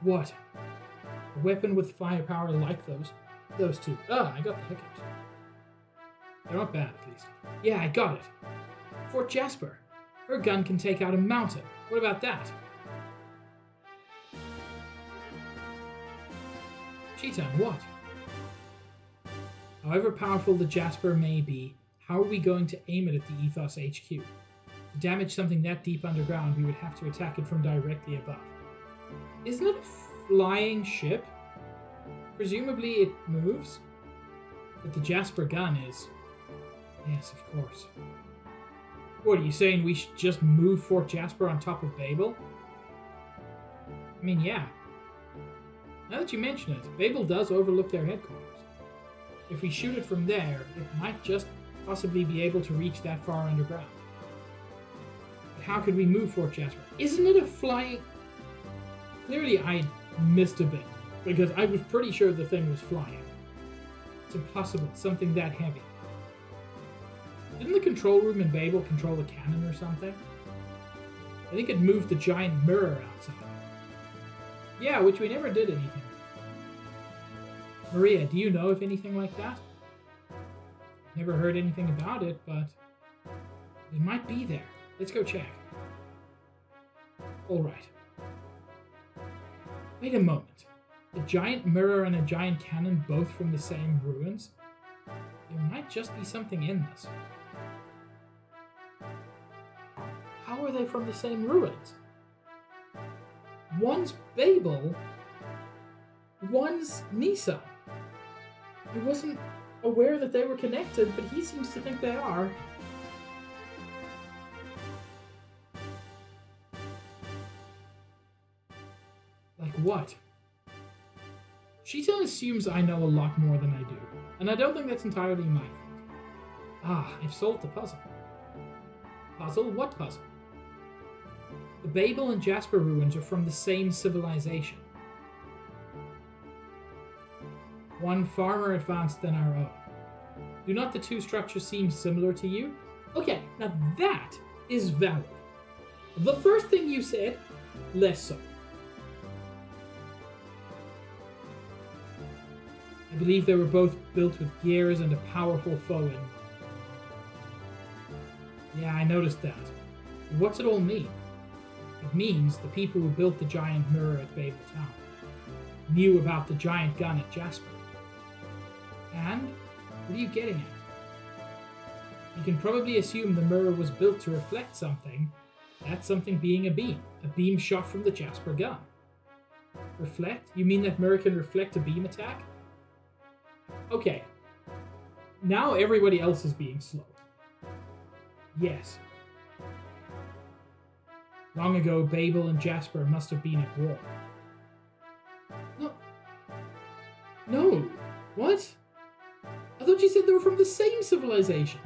What? A weapon with firepower like those 2. I got the hiccups. They're not bad, at least. Yeah, I got it. Fort Jasper. Her gun can take out a mountain. What about that? Cheetah, what? However powerful the Jasper may be, how are we going to aim it at the Ethos HQ? To damage something that deep underground, we would have to attack it from directly above. Isn't it a flying ship? Presumably it moves? But the Jasper gun is... Yes, of course. What, are you saying we should just move Fort Jasper on top of Babel? I mean, yeah. Now that you mention it, Babel does overlook their headquarters. If we shoot it from there, it might just possibly be able to reach that far underground. But how could we move Fort Jasper? Isn't it a flying... Clearly I missed a bit, because I was pretty sure the thing was flying. It's impossible, something that heavy. Didn't the control room in Babel control the cannon or something? I think it moved the giant mirror outside. Yeah, which we never did anything with. Maria, do you know of anything like that? Never heard anything about it, but it might be there. Let's go check. Alright. Wait a moment. A giant mirror and a giant cannon both from the same ruins? There might just be something in this. How are they from the same ruins? One's Babel, one's Nisa. I wasn't aware that they were connected, but he seems to think they are. Like what? Sheetan assumes I know a lot more than I do, and I don't think that's entirely my fault. Ah, I've solved the puzzle. Puzzle? What puzzle? The Babel and Jasper ruins are from the same civilization. One far more advanced than our own. Do not the 2 structures seem similar to you? Okay, now that is valid. The first thing you said, less so. I believe they were both built with gears and a powerful foe in them. Yeah, I noticed that. But what's it all mean? It means the people who built the giant mirror at Babel Town knew about the giant gun at Jasper. And what are you getting at? You can probably assume the mirror was built to reflect something, that something being a beam shot from the Jasper gun. Reflect? You mean that mirror can reflect a beam attack? Okay. Now everybody else is being slow. Yes. Long ago, Babel and Jasper must have been at war. No. What? I thought you said they were from the same civilization.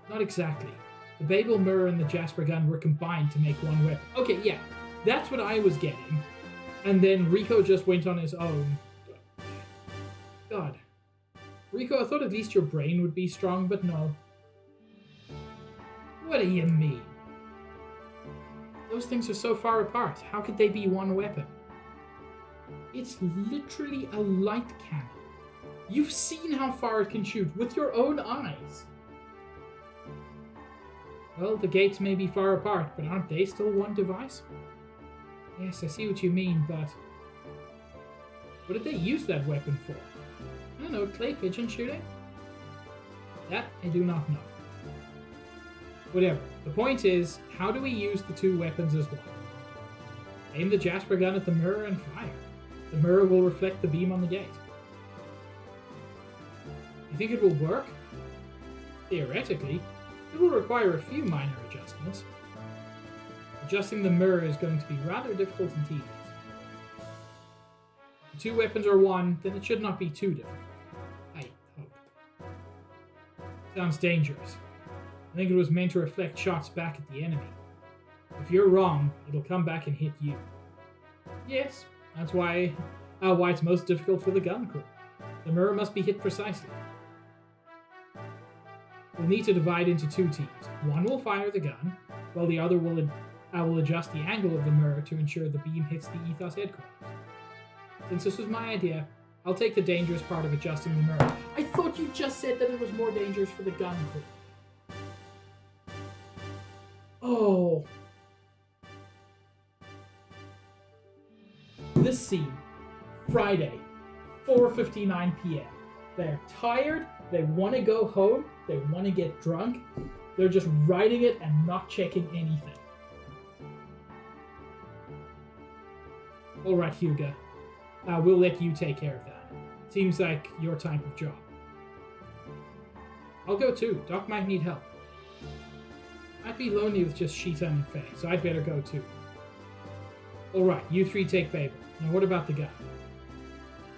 Not exactly. The Babel mirror and the Jasper gun were combined to make one weapon. Okay, yeah. That's what I was getting. And then Rico just went on his own. God. Rico, I thought at least your brain would be strong, but no. What do you mean? Those things are so far apart. How could they be one weapon? It's literally a light cannon. You've seen how far it can shoot with your own eyes. Well, the gates may be far apart, but aren't they still one device? Yes, I see what you mean, but... what did they use that weapon for? I don't know, clay pigeon shooting? That I do not know. Whatever. The point is, how do we use the two weapons as one? Aim the Jasper gun at the mirror and fire. The mirror will reflect the beam on the gate. You think it will work? Theoretically, it will require a few minor adjustments. Adjusting the mirror is going to be rather difficult and tedious. If the two weapons are one, then it should not be too difficult. I hope. Sounds dangerous. I think it was meant to reflect shots back at the enemy. If you're wrong, it'll come back and hit you. Yes, that's why it's most difficult for the gun crew. The mirror must be hit precisely. We'll need to divide into two teams. One will fire the gun, while the other will adjust the angle of the mirror to ensure the beam hits the Ethos headquarters. Since this was my idea, I'll take the dangerous part of adjusting the mirror. I thought you just said that it was more dangerous for the gun crew. Oh. This scene, Friday, 4:59 p.m. They're tired, they want to go home, they want to get drunk, they're just writing it and not checking anything. Alright, Hugo. We'll let you take care of that. Seems like your type of job. I'll go too. Doc might need help. I'd be lonely with just Sheeta and Faye, so I'd better go too. Alright, you three take Babel. Now what about the gun?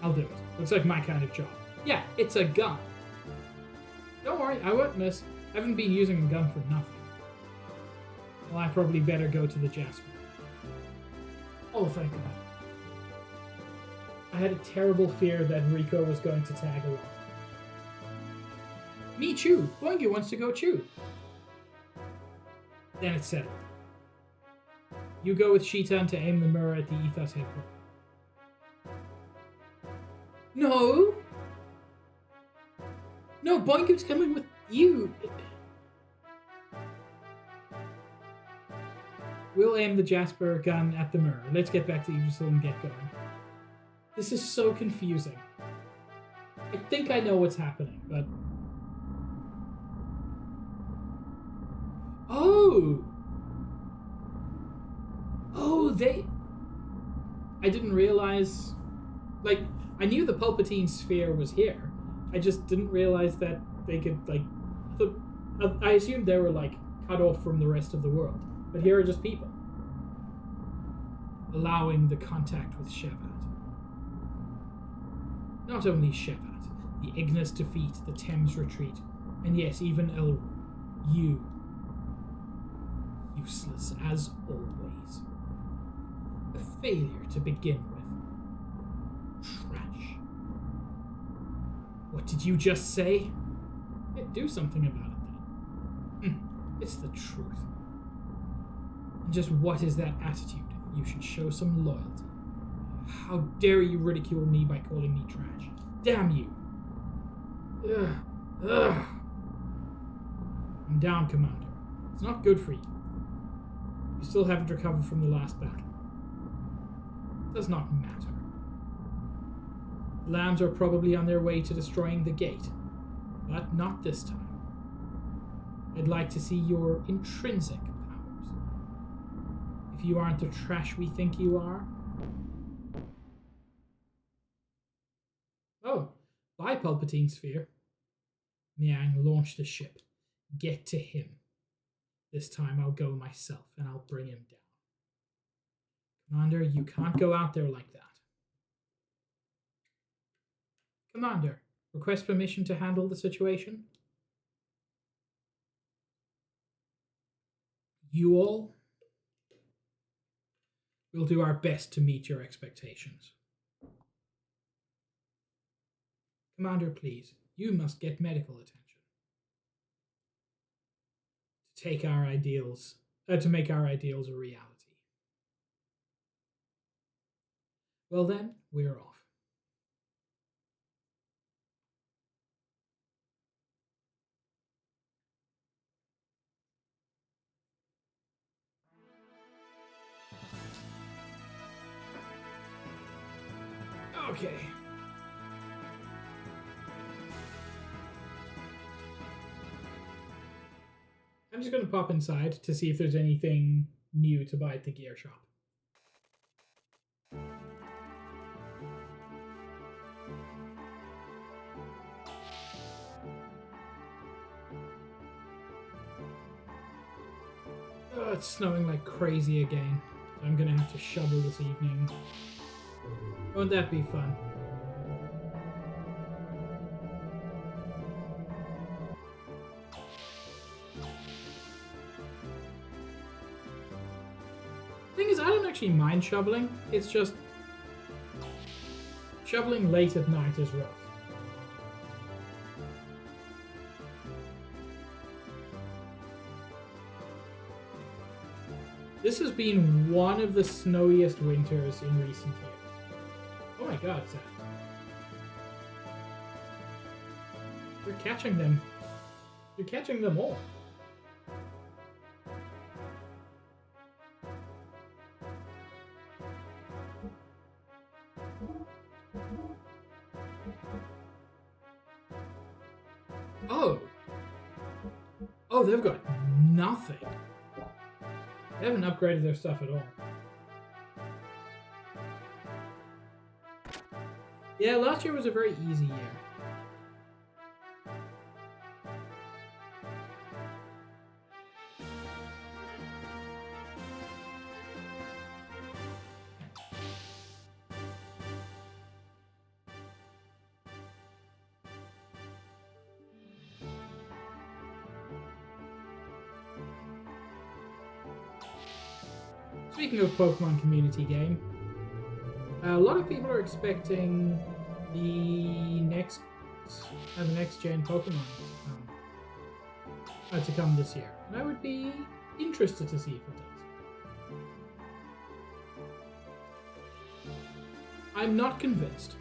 I'll do it. Looks like my kind of job. Yeah, it's a gun. Don't worry, I won't miss. I haven't been using a gun for nothing. Well, I probably better go to the Jasper. Oh, thank God. I had a terrible fear that Rico was going to tag along. Me too. Boingy wants to go too. Then it's settled. You go with Sheetan to aim the mirror at the Ethos headquarters. No! No, Boingo's coming with you! We'll aim the Jasper gun at the mirror. Let's get back to Idrisil and get going. This is so confusing. I think I know what's happening, but... Oh! Oh, they... I didn't realize... Like, I knew the Palpatine sphere was here. I just didn't realize that they could, like... I assumed they were, like, cut off from the rest of the world. But here are just people. Allowing the contact with Shevat. Not only Shevat, the Ignis defeat, the Thames retreat, and yes, even Elrond. You. Useless as always. A failure to begin with. Trash. What did you just say? Yeah, do something about it then. It's the truth. And just what is that attitude? You should show some loyalty. How dare you ridicule me by calling me trash? Damn you! Ugh. I'm down, Commander. It's not good for you. You still haven't recovered from the last battle. It does not matter. The lambs are probably on their way to destroying the gate, but not this time. I'd like to see your intrinsic powers. If you aren't the trash we think you are. Oh, bye, Palpatine Sphere. Miang, launch the ship. Get to him. This time I'll go myself, and I'll bring him down. Commander, you can't go out there like that. Commander, request permission to handle the situation. You all will do our best to meet your expectations. Commander, please, you must get medical attention. To make our ideals a reality. Well then, we're off. Okay. I'm just going to pop inside to see if there's anything new to buy at the gear shop. Oh, it's snowing like crazy again. So I'm going to have to shovel this evening. Won't that be fun? Thing is, I don't actually mind shoveling. It's just shoveling late at night is rough. This has been one of the snowiest winters in recent years. Oh my god, Sam. You're catching them. You're catching them all. Oh. Oh, they've got nothing. They haven't upgraded their stuff at all. Yeah, last year was a very easy year. Speaking of Pokemon community game, a lot of people are expecting the next gen Pokemon to come this year, and I would be interested to see if it does. I'm not convinced.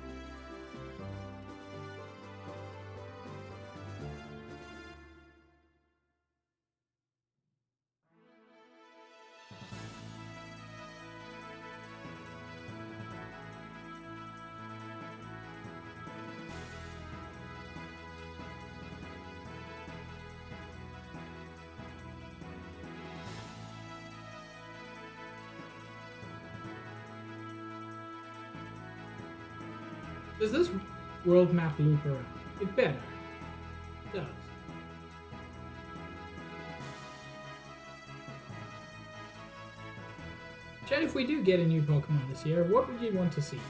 Does this world map loop around? It better. It does. Chad, if we do get a new Pokemon this year, what would you want to see?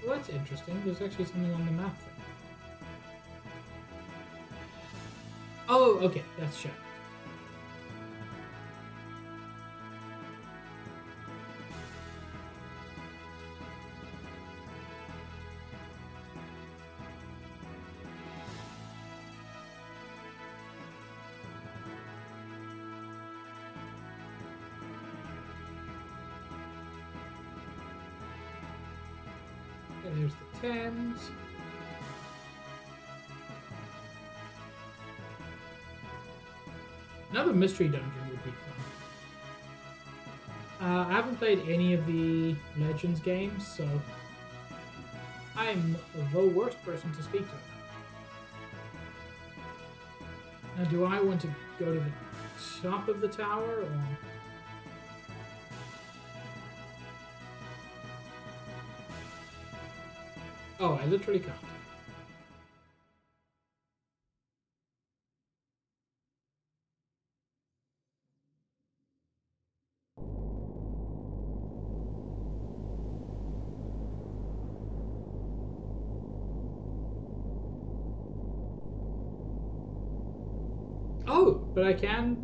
Well, that's interesting. There's actually something on the map there. Oh, okay. That's Shadow. Okay, there's the Thames. Another mystery dungeon would be fun. I haven't played any of the Legends games, so I'm the worst person to speak to. Now, do I want to go to the top of the tower, or... Oh, I literally can't. Oh, but I can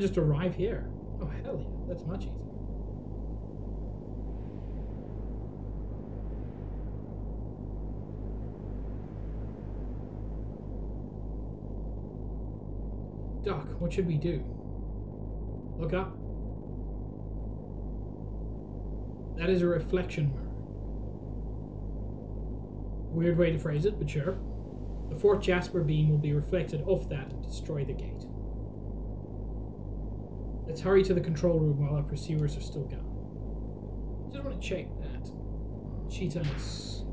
just arrive here. Oh, hell yeah, that's much easier. Doc, what should we do? Look up. That is a reflection mirror. Weird way to phrase it, but sure. The Fort Jasper beam will be reflected off that and destroy the gate. Let's hurry to the control room while our pursuers are still gone. Just want to check that Cheetah is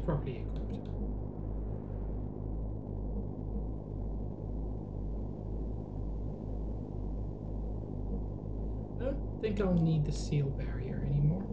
properly equipped. I don't think I'll need the seal barrier anymore.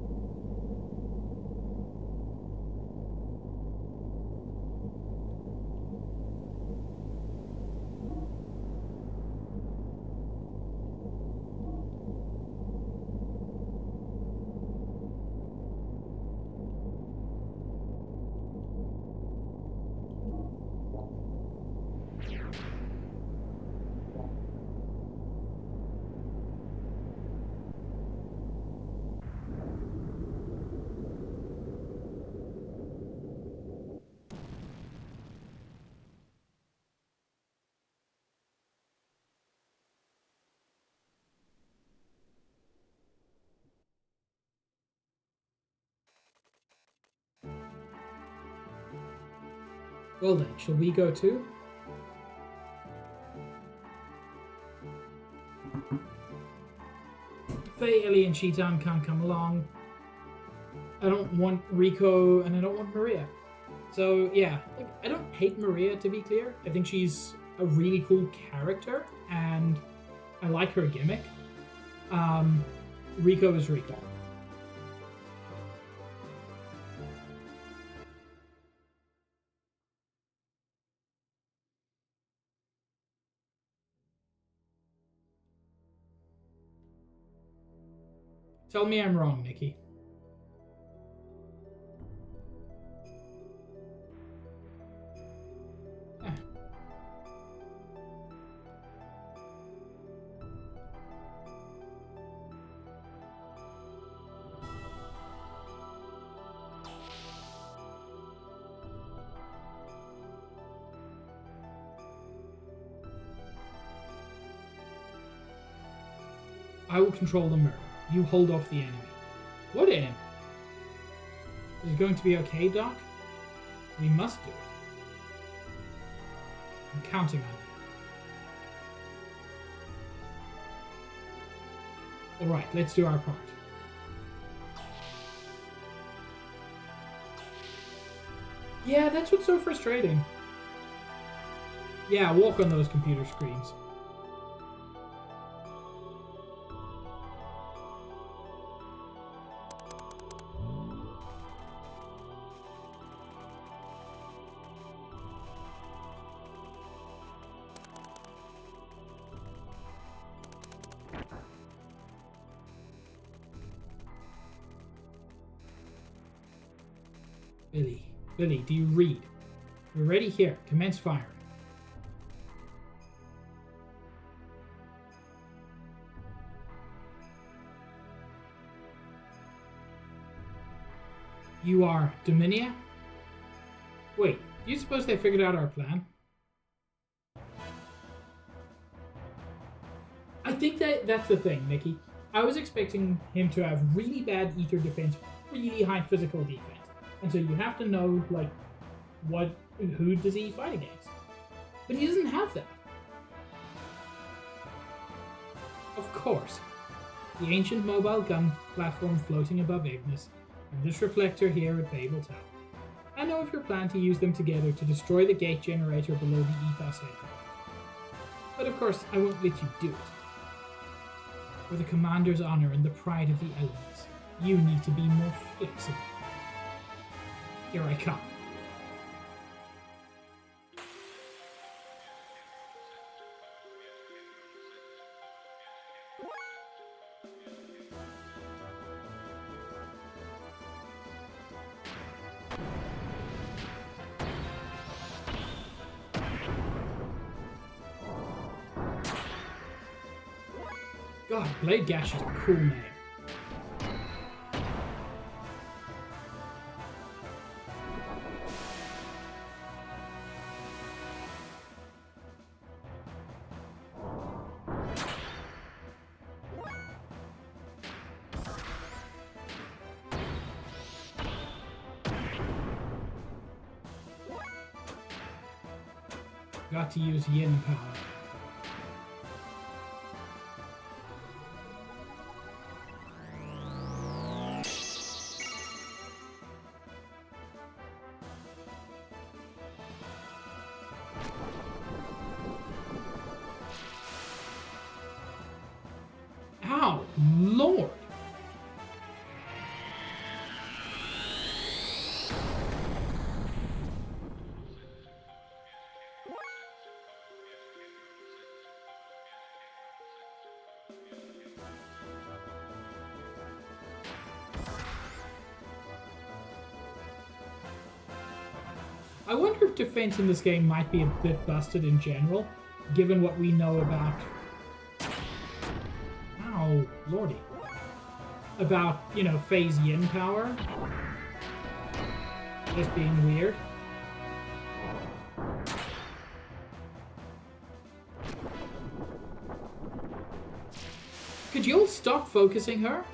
Well then, shall we go too? Faye, Ellie, and Cheetan can't come along. I don't want Rico, and I don't want Maria. So yeah, like, I don't hate Maria, to be clear. I think she's a really cool character, and I like her gimmick. Rico is Rico. Tell me I'm wrong, Nikki. I will control the mirror. You hold off the enemy. What enemy? Is it going to be okay, Doc? We must do it. I'm counting on you. Alright, let's do our part. Yeah, that's what's so frustrating. Yeah, walk on those computer screens. Billy, do you read? We're ready here. Commence firing. You are Dominia? Wait, do you suppose they figured out our plan? I think that's the thing, Nikki. I was expecting him to have really bad ether defense, really high physical defense. And so you have to know, like, who does he fight against? But he doesn't have that. Of course, the ancient mobile gun platform floating above Ignis, and this reflector here at Babel Tower. I know of your plan to use them together to destroy the gate generator below the Ethos headquarters. But of course, I won't let you do it. For the commander's honor and the pride of the elements, you need to be more flexible. Here I come. God, Blade Gash is a cool name. Got to use yin power. Ow, Lord! I wonder if defense in this game might be a bit busted in general, given what we know about... Ow, lordy. About, you know, phase yin power. Just being weird. Could you all stop focusing her?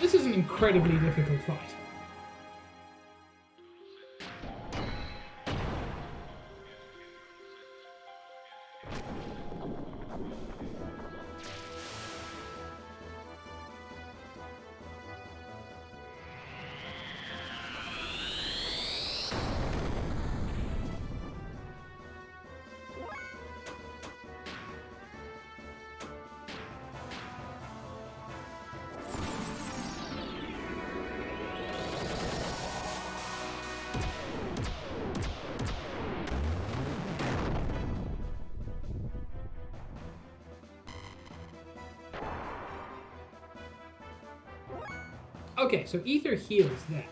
This is an incredibly difficult fight. Okay, so Ether heals that.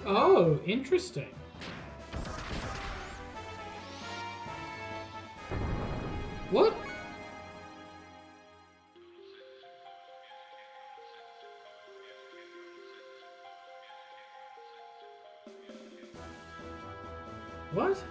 Oh, interesting. What? What?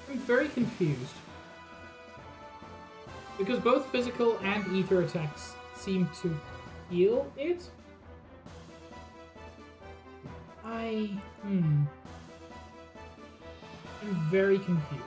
I'm very confused. Because both physical and ether attacks seem to heal it? I'm very confused.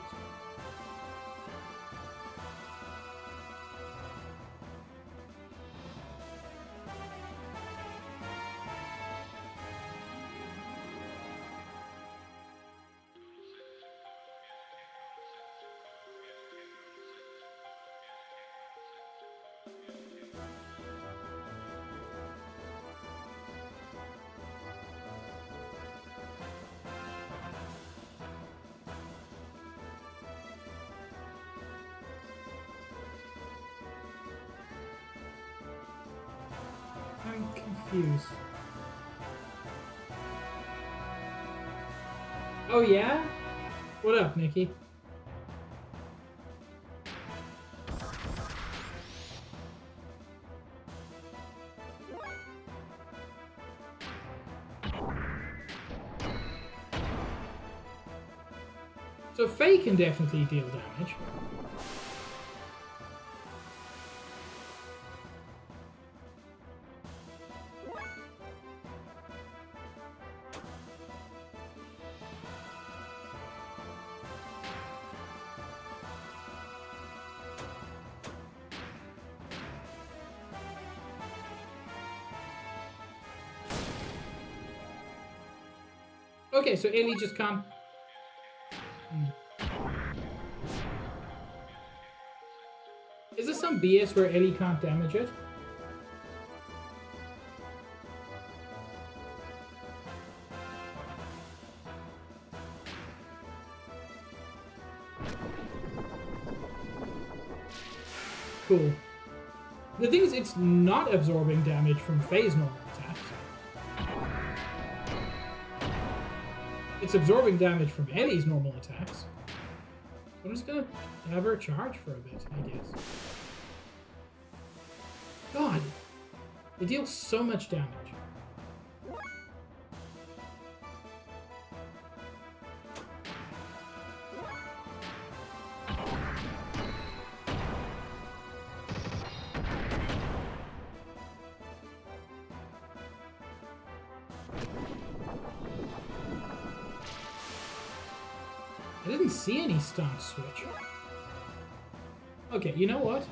I'm confused. Oh yeah? What up, Nikki? So Faye can definitely deal damage. Okay, so Ellie just can't... Is this some BS where Ellie can't damage it? Cool. The thing is, it's not absorbing damage from Faye's normal attacks. It's absorbing damage from Ellie's normal attacks. I'm just gonna have her charge for a bit, I guess. God, they deal so much damage. I didn't see any stance switch. Okay, you know what?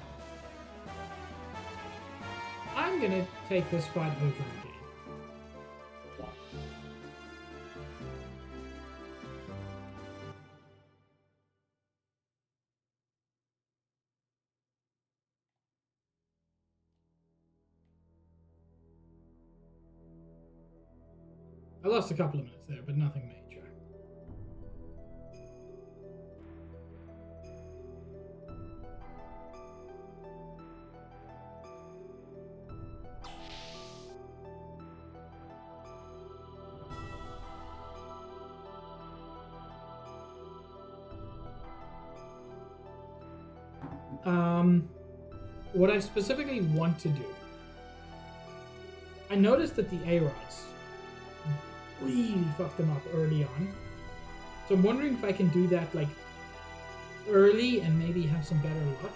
I'm gonna take this fight over again. I lost a couple of minutes there, but nothing major. What I specifically want to do, I noticed that the A-Rods really fucked them up early on. So I'm wondering if I can do that like early and maybe have some better luck.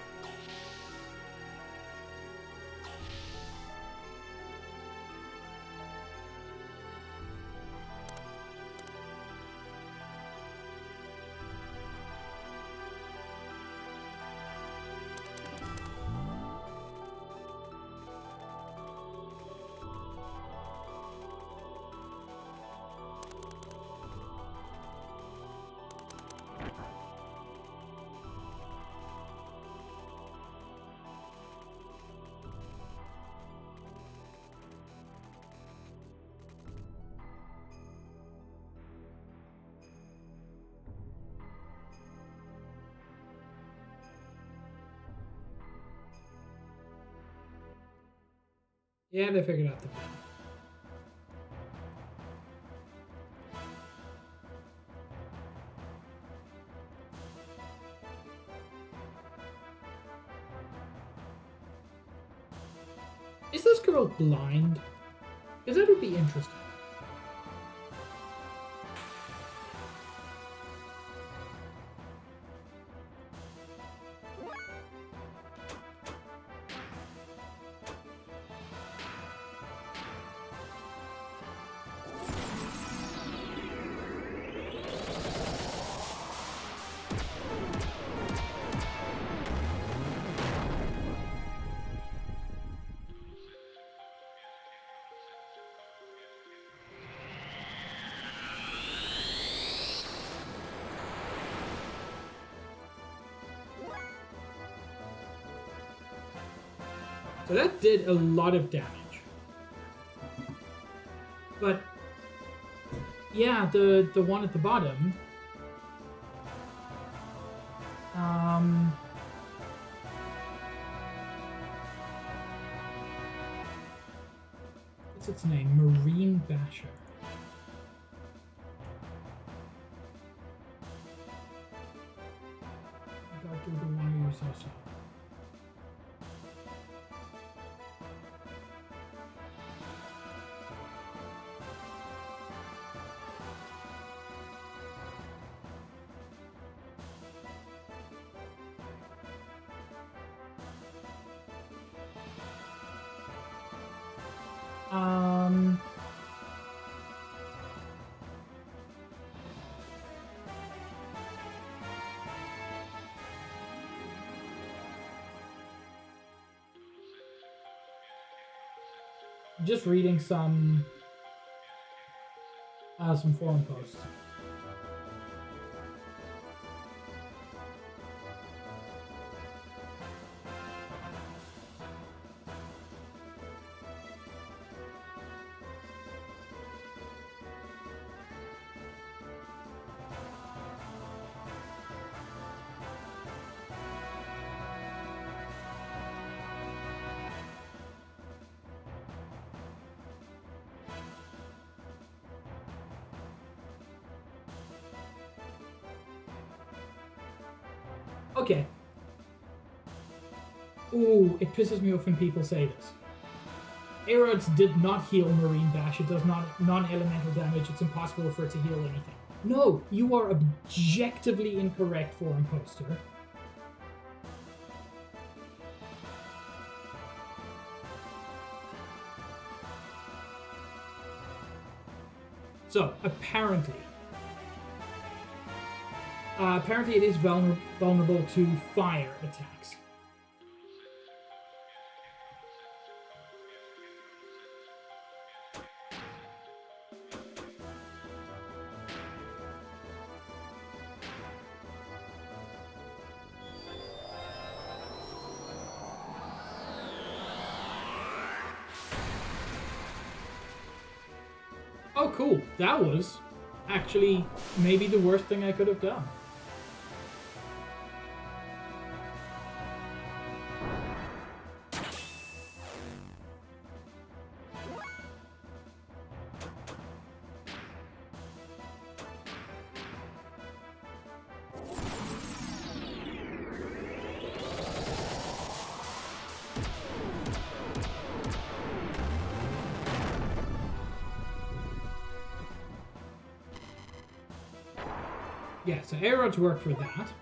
Yeah, they figured out the plan. Is this girl blind? Because that would be interesting. So that did a lot of damage. But yeah, the one at the bottom. What's its name? Marine Basher. I got to the wires also. Just reading some forum posts. Okay. Ooh, it pisses me off when people say this. Aerods did not heal Marine Bash. It does not non-elemental damage. It's impossible for it to heal anything. No, you are objectively incorrect, forum poster. So, apparently it is vulnerable to fire attacks. Oh, cool. That was actually maybe the worst thing I could have done. Yeah, so arrows work for that.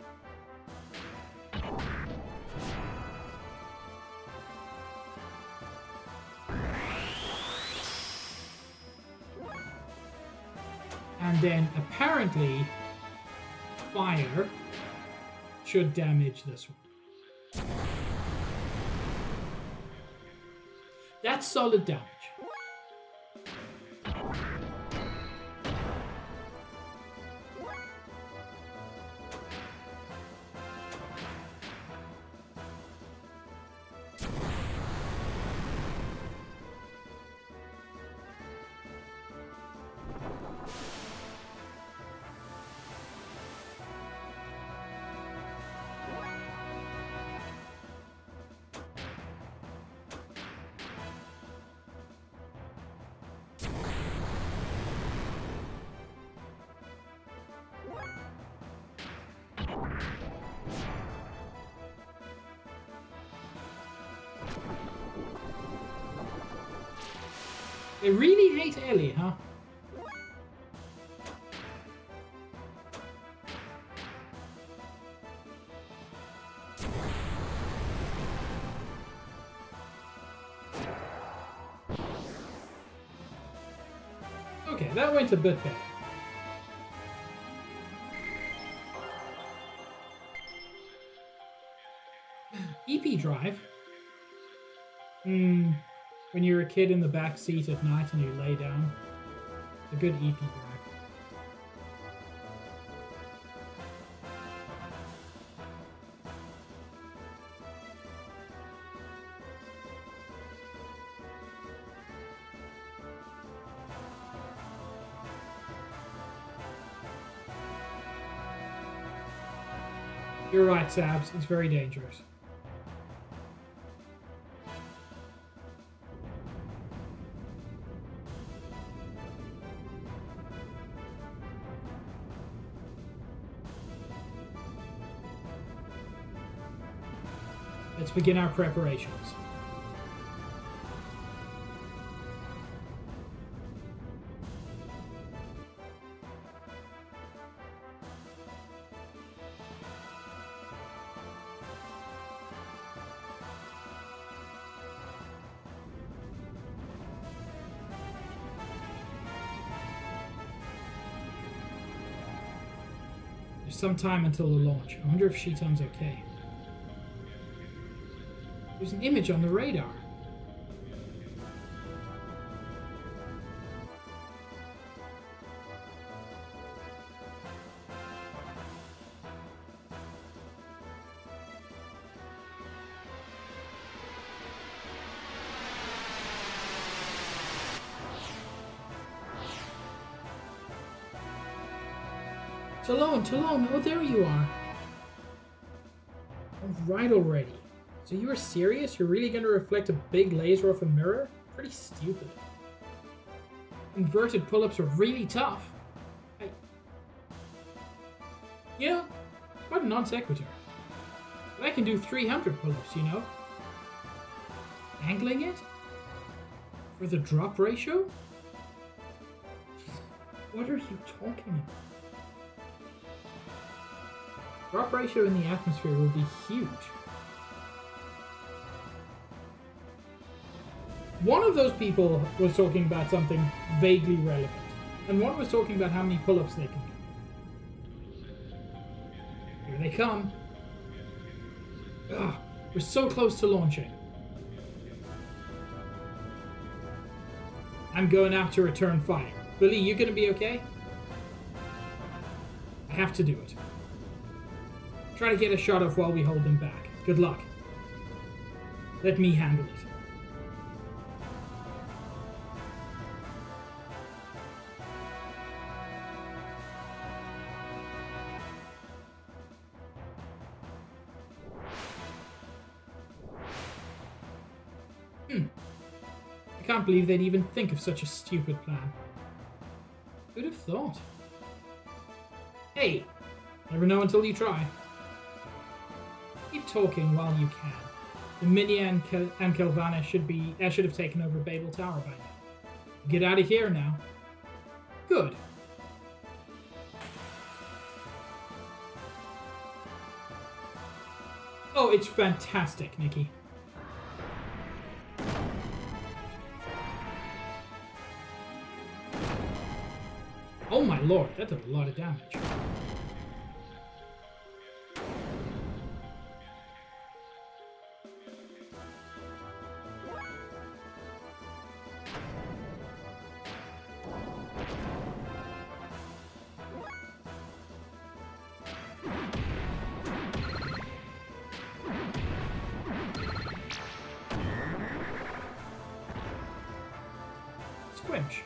And then apparently fire should damage this one. That's solid damage. They really hate Ellie, huh? Okay, that went a bit better. EP drive? When you're a kid in the back seat at night and you lay down. A good EP drive. You're right, Sabs. It's very dangerous. Let's begin our preparations. There's some time until the launch. I wonder if Shiton's okay. There's an image on the radar. Talon, oh there you are. All right already. So you are serious? You're really going to reflect a big laser off a mirror? Pretty stupid. Inverted pull-ups are really tough. You know, quite a non sequitur. But I can do 300 pull-ups, you know? Angling it? For the drop ratio? What are you talking about? Drop ratio in the atmosphere will be huge. One of those people was talking about something vaguely relevant, and one was talking about how many pull-ups they can do. Here they come. Ugh, we're so close to launching. I'm going out to return fire. Billy, you gonna be okay? I have to do it. Try to get a shot off while we hold them back. Good luck. Let me handle it. I can't believe they'd even think of such a stupid plan. Who'd have thought? Hey, never know until you try. Keep talking while you can. The Minia and Kelvana should have taken over Babel Tower by now. Get out of here now. Good. Oh, it's fantastic, Nikki. Oh my lord, that did a lot of damage. Squinch.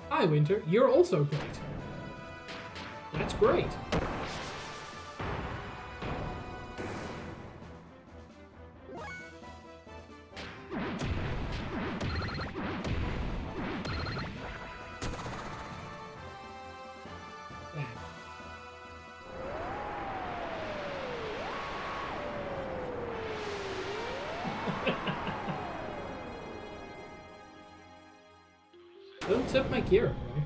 Hi, Winter. You're also great. That's great. Don't tip my gear, bro.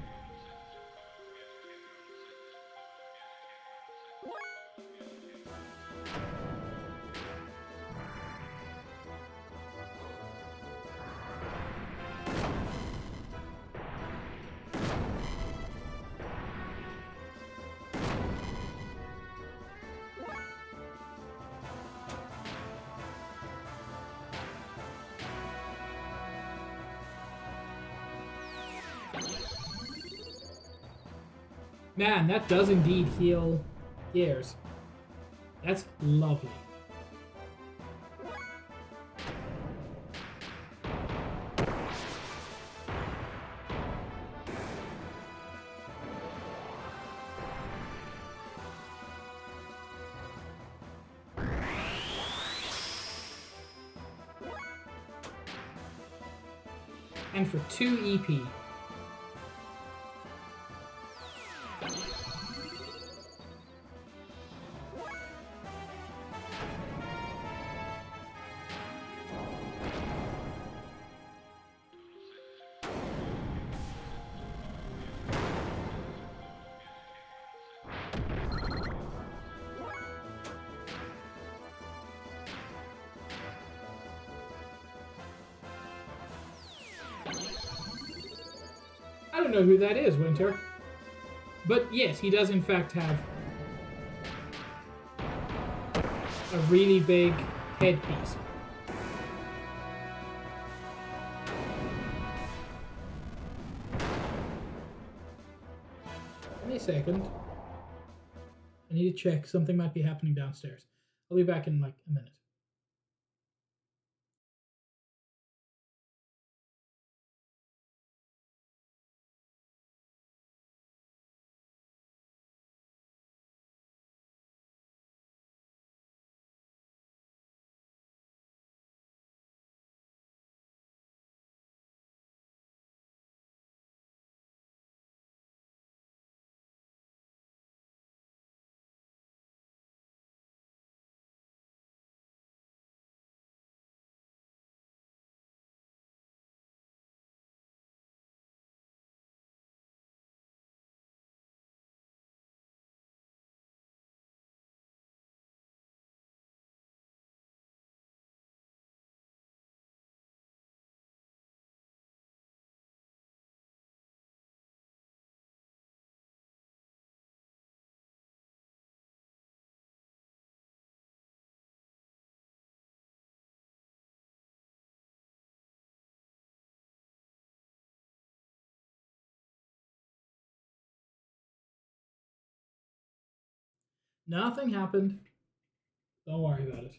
Man, that does indeed heal gears. That's lovely. And for 2 EP. I don't know who that is, Winter. But yes, he does in fact have a really big headpiece. Give me a second. I need to check. Something might be happening downstairs. I'll be back in like a minute. Nothing happened. Don't worry about it.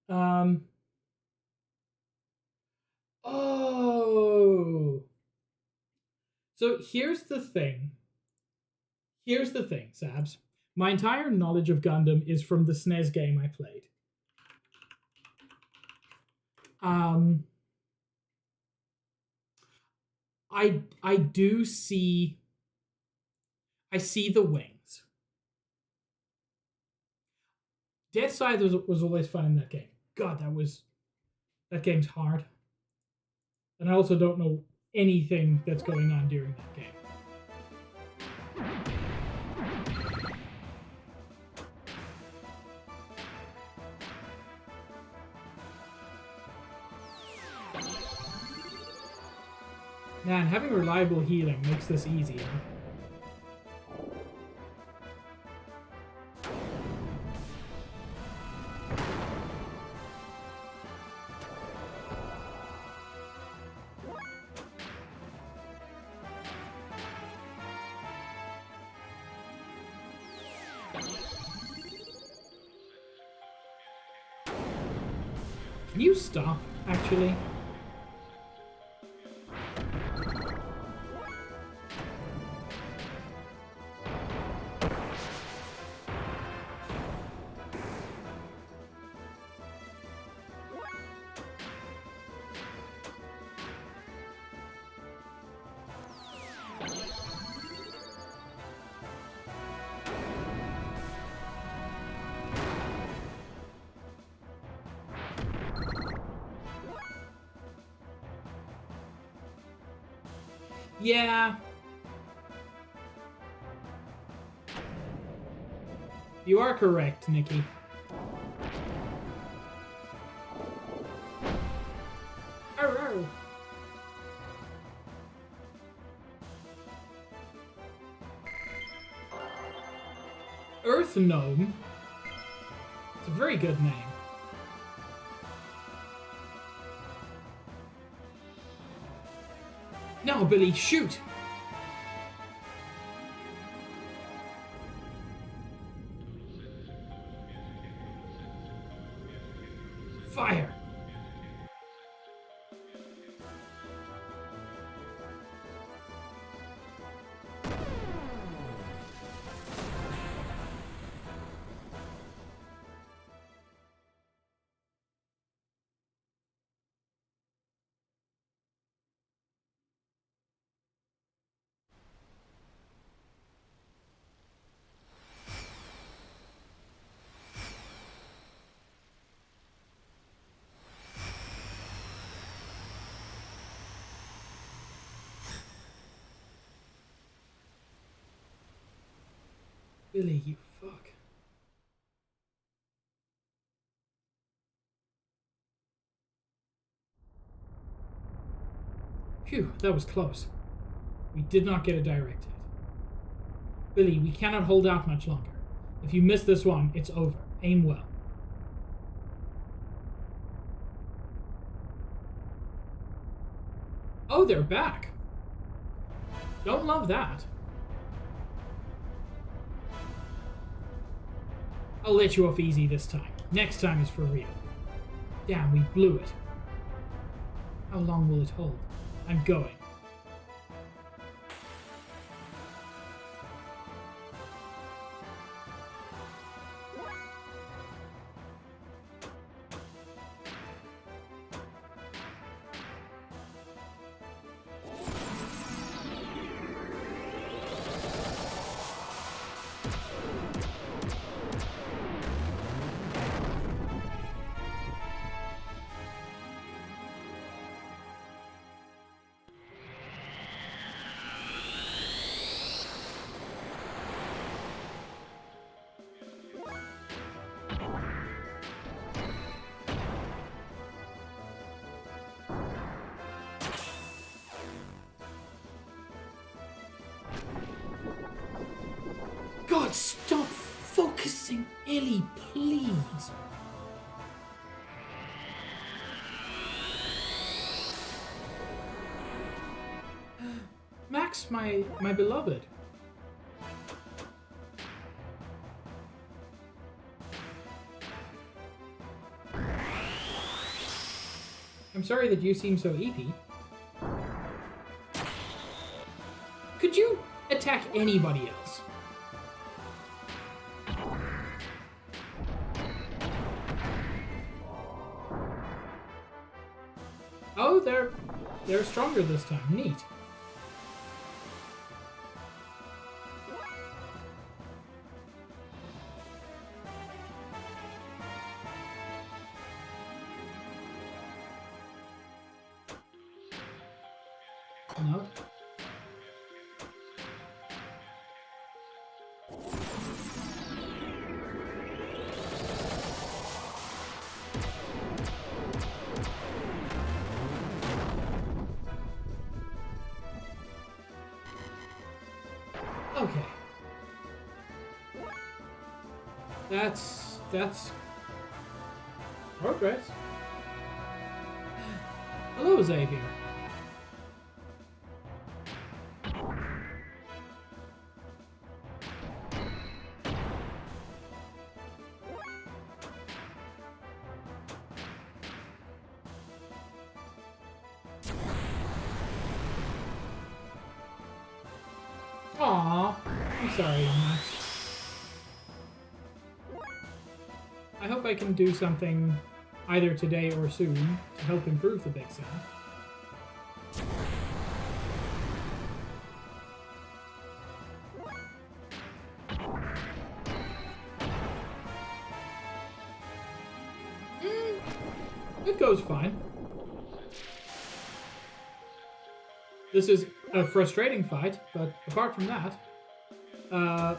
Um. Oh. So here's the thing. Here's the thing, Sabs. My entire knowledge of Gundam is from the SNES game I played. Um. I do see. I see the wings. Death Scythe was always fun in that game. God, that game's hard. And I also don't know anything that's going on during that game. Man, having reliable healing makes this easier. Can you stop, actually? Yeah. You are correct, Nikki. Arr. Earth Gnome. It's a very good name. No, Billy, shoot! Billy, you fuck. Phew, that was close. We did not get a direct hit. Billy, we cannot hold out much longer. If you miss this one, it's over. Aim well. Oh, they're back. Don't love that. I'll let you off easy this time. Next time is for real. Damn, we blew it. How long will it hold? I'm going. God, stop focusing, Ellie, please. Max, my beloved. I'm sorry that you seem so eepy. Could you attack anybody else? Oh, they're stronger this time. Neat. No. Okay. That's progress. Hello, Xavier. Aww, I'm sorry, Max. I hope I can do something either today or soon to help improve the big sound. It goes fine. This is a frustrating fight, but apart from that...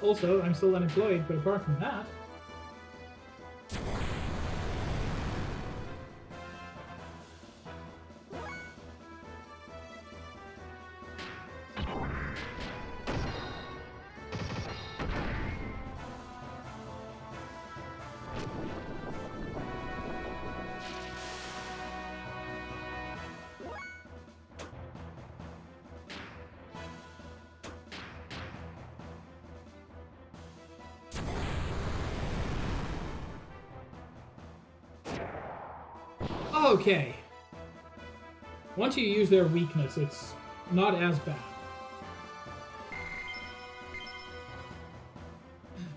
also, I'm still unemployed, but apart from that... Okay. Once you use their weakness, it's not as bad.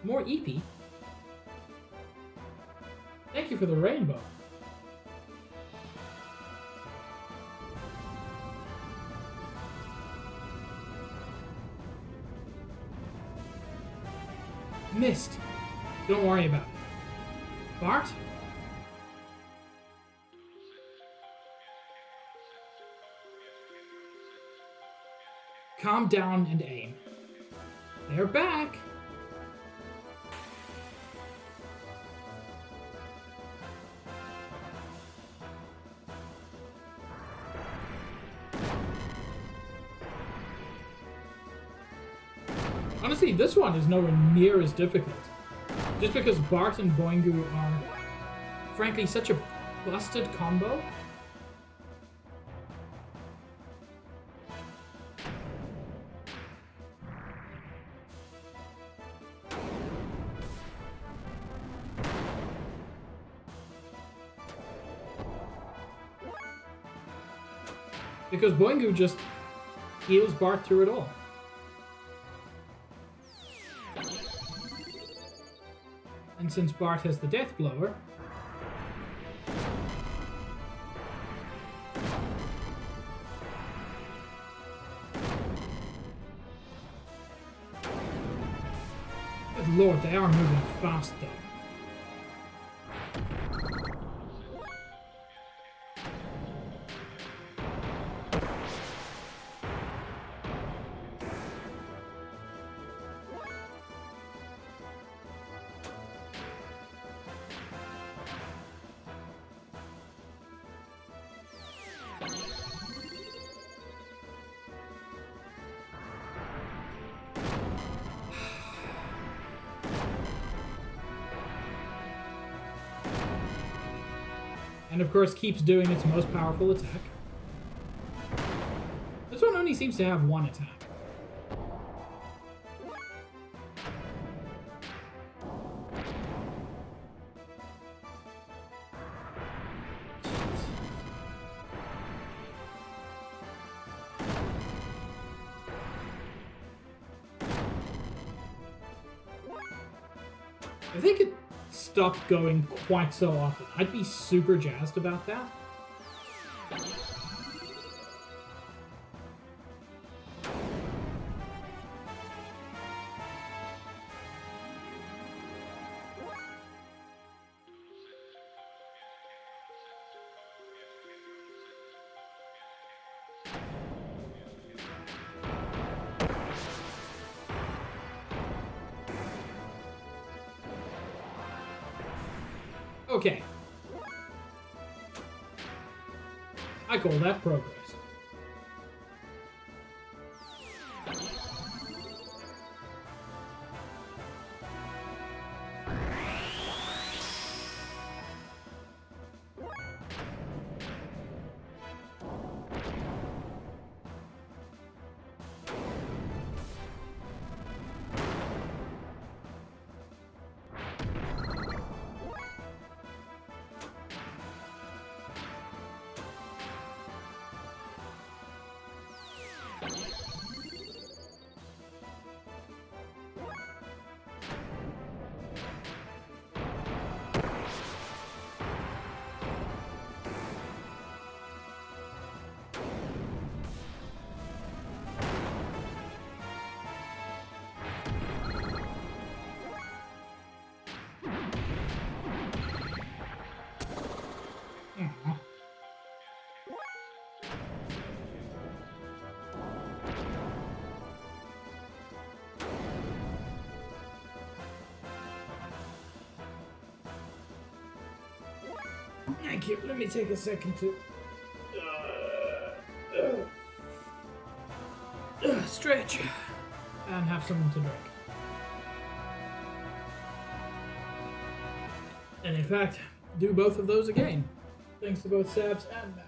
More EP. Thank you for the rainbow. Missed. Don't worry about it. Bart? Calm down and aim. They're back! Honestly, this one is nowhere near as difficult. Just because Bart and Boingu are, frankly, such a busted combo. Because Boingu just heals Bart through it all. And since Bart has the Death Blower, good lord, they are moving fast though. And of course keeps doing its most powerful attack. This one only seems to have one attack. If they could stop going quite so often, I'd be super jazzed about that. Okay. I call that progress. Thank you. Let me take a second to stretch and have something to drink. And in fact, do both of those again. Thanks to both Sabs and Max.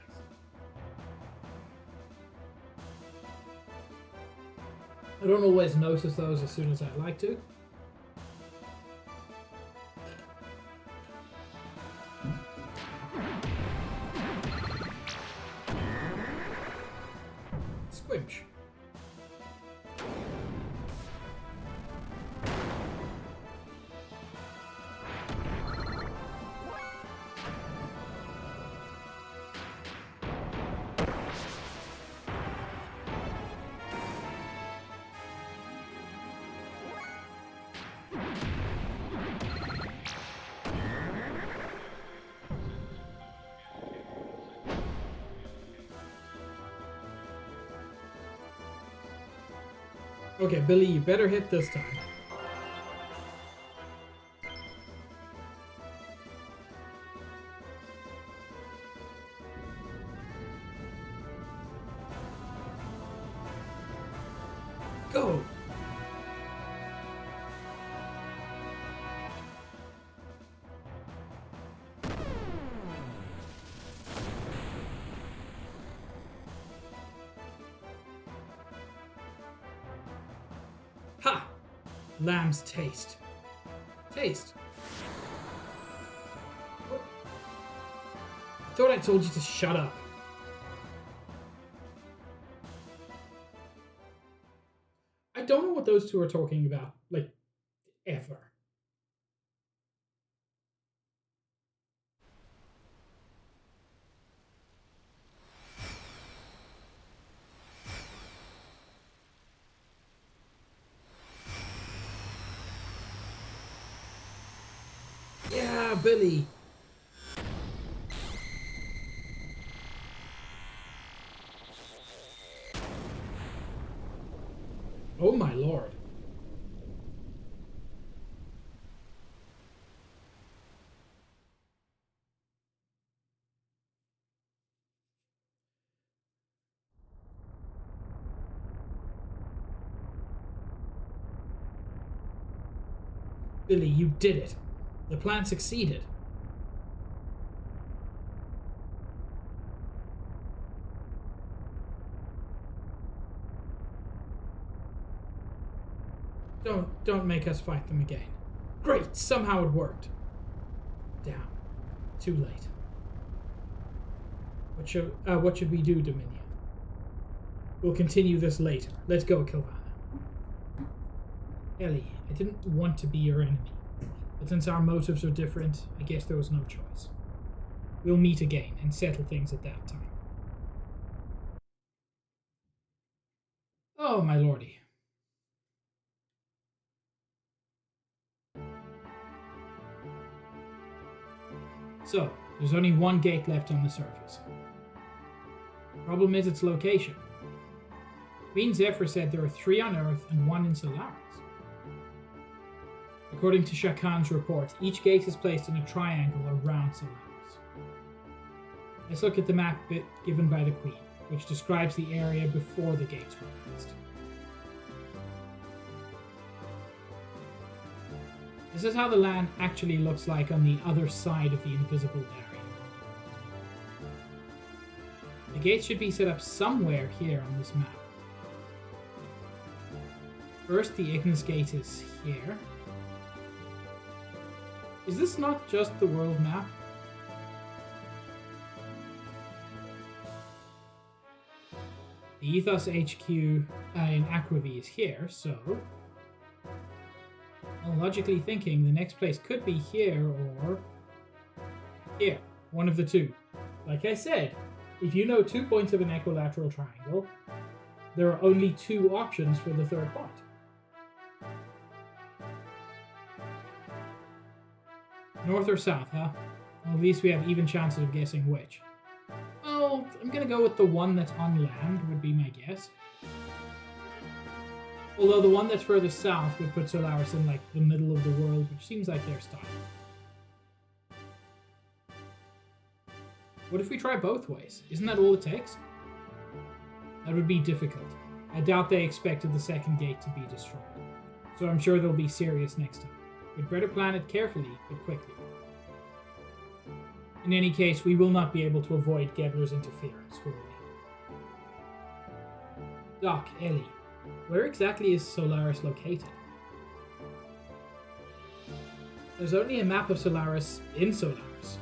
I don't always notice those as soon as I'd like to. Squinch. Okay, Billy, you better hit this time. Go! Ha! Lamb's taste. Taste? What? I thought I told you to shut up. I don't know what those two are talking about, like, ever. Yeah, Billy. Oh my lord. Billy, you did it. The plan succeeded. Don't make us fight them again. Great, somehow it worked. Damn, too late. What should we do, Dominion? We'll continue this later. Let's go, Kilvana. Ellie, I didn't want to be your enemy, but since our motives are different, I guess there was no choice. We'll meet again and settle things at that time. Oh, my lordy. So, there's only one gate left on the surface. Problem is its location. Queen Zephyr said there are 3 on Earth and 1 in Solaris. According to Shakan's report, each gate is placed in a triangle around Solaris. Let's look at the map given by the Queen, which describes the area before the gates were placed. This is how the land actually looks like on the other side of the invisible barrier. The gates should be set up somewhere here on this map. First, the Ignis Gate is here. Is this not just the world map? The Ethos HQ in Aquavi is here, so... Well, logically thinking, the next place could be here or... here. One of the two. Like I said, if you know 2 points of an equilateral triangle, there are only 2 options for the third point. North or south, huh? Well, at least we have even chances of guessing which. Oh, I'm gonna go with the one that's on land, would be my guess. Although the one that's further south would put Solaris in, like, the middle of the world, which seems like their style. What if we try both ways? Isn't that all it takes? That would be difficult. I doubt they expected the second gate to be destroyed. So I'm sure they'll be serious next time. We'd better plan it carefully, but quickly. In any case, we will not be able to avoid Gebler's interference, will we? Doc, Ellie, where exactly is Solaris located? There's only a map of Solaris in Solaris.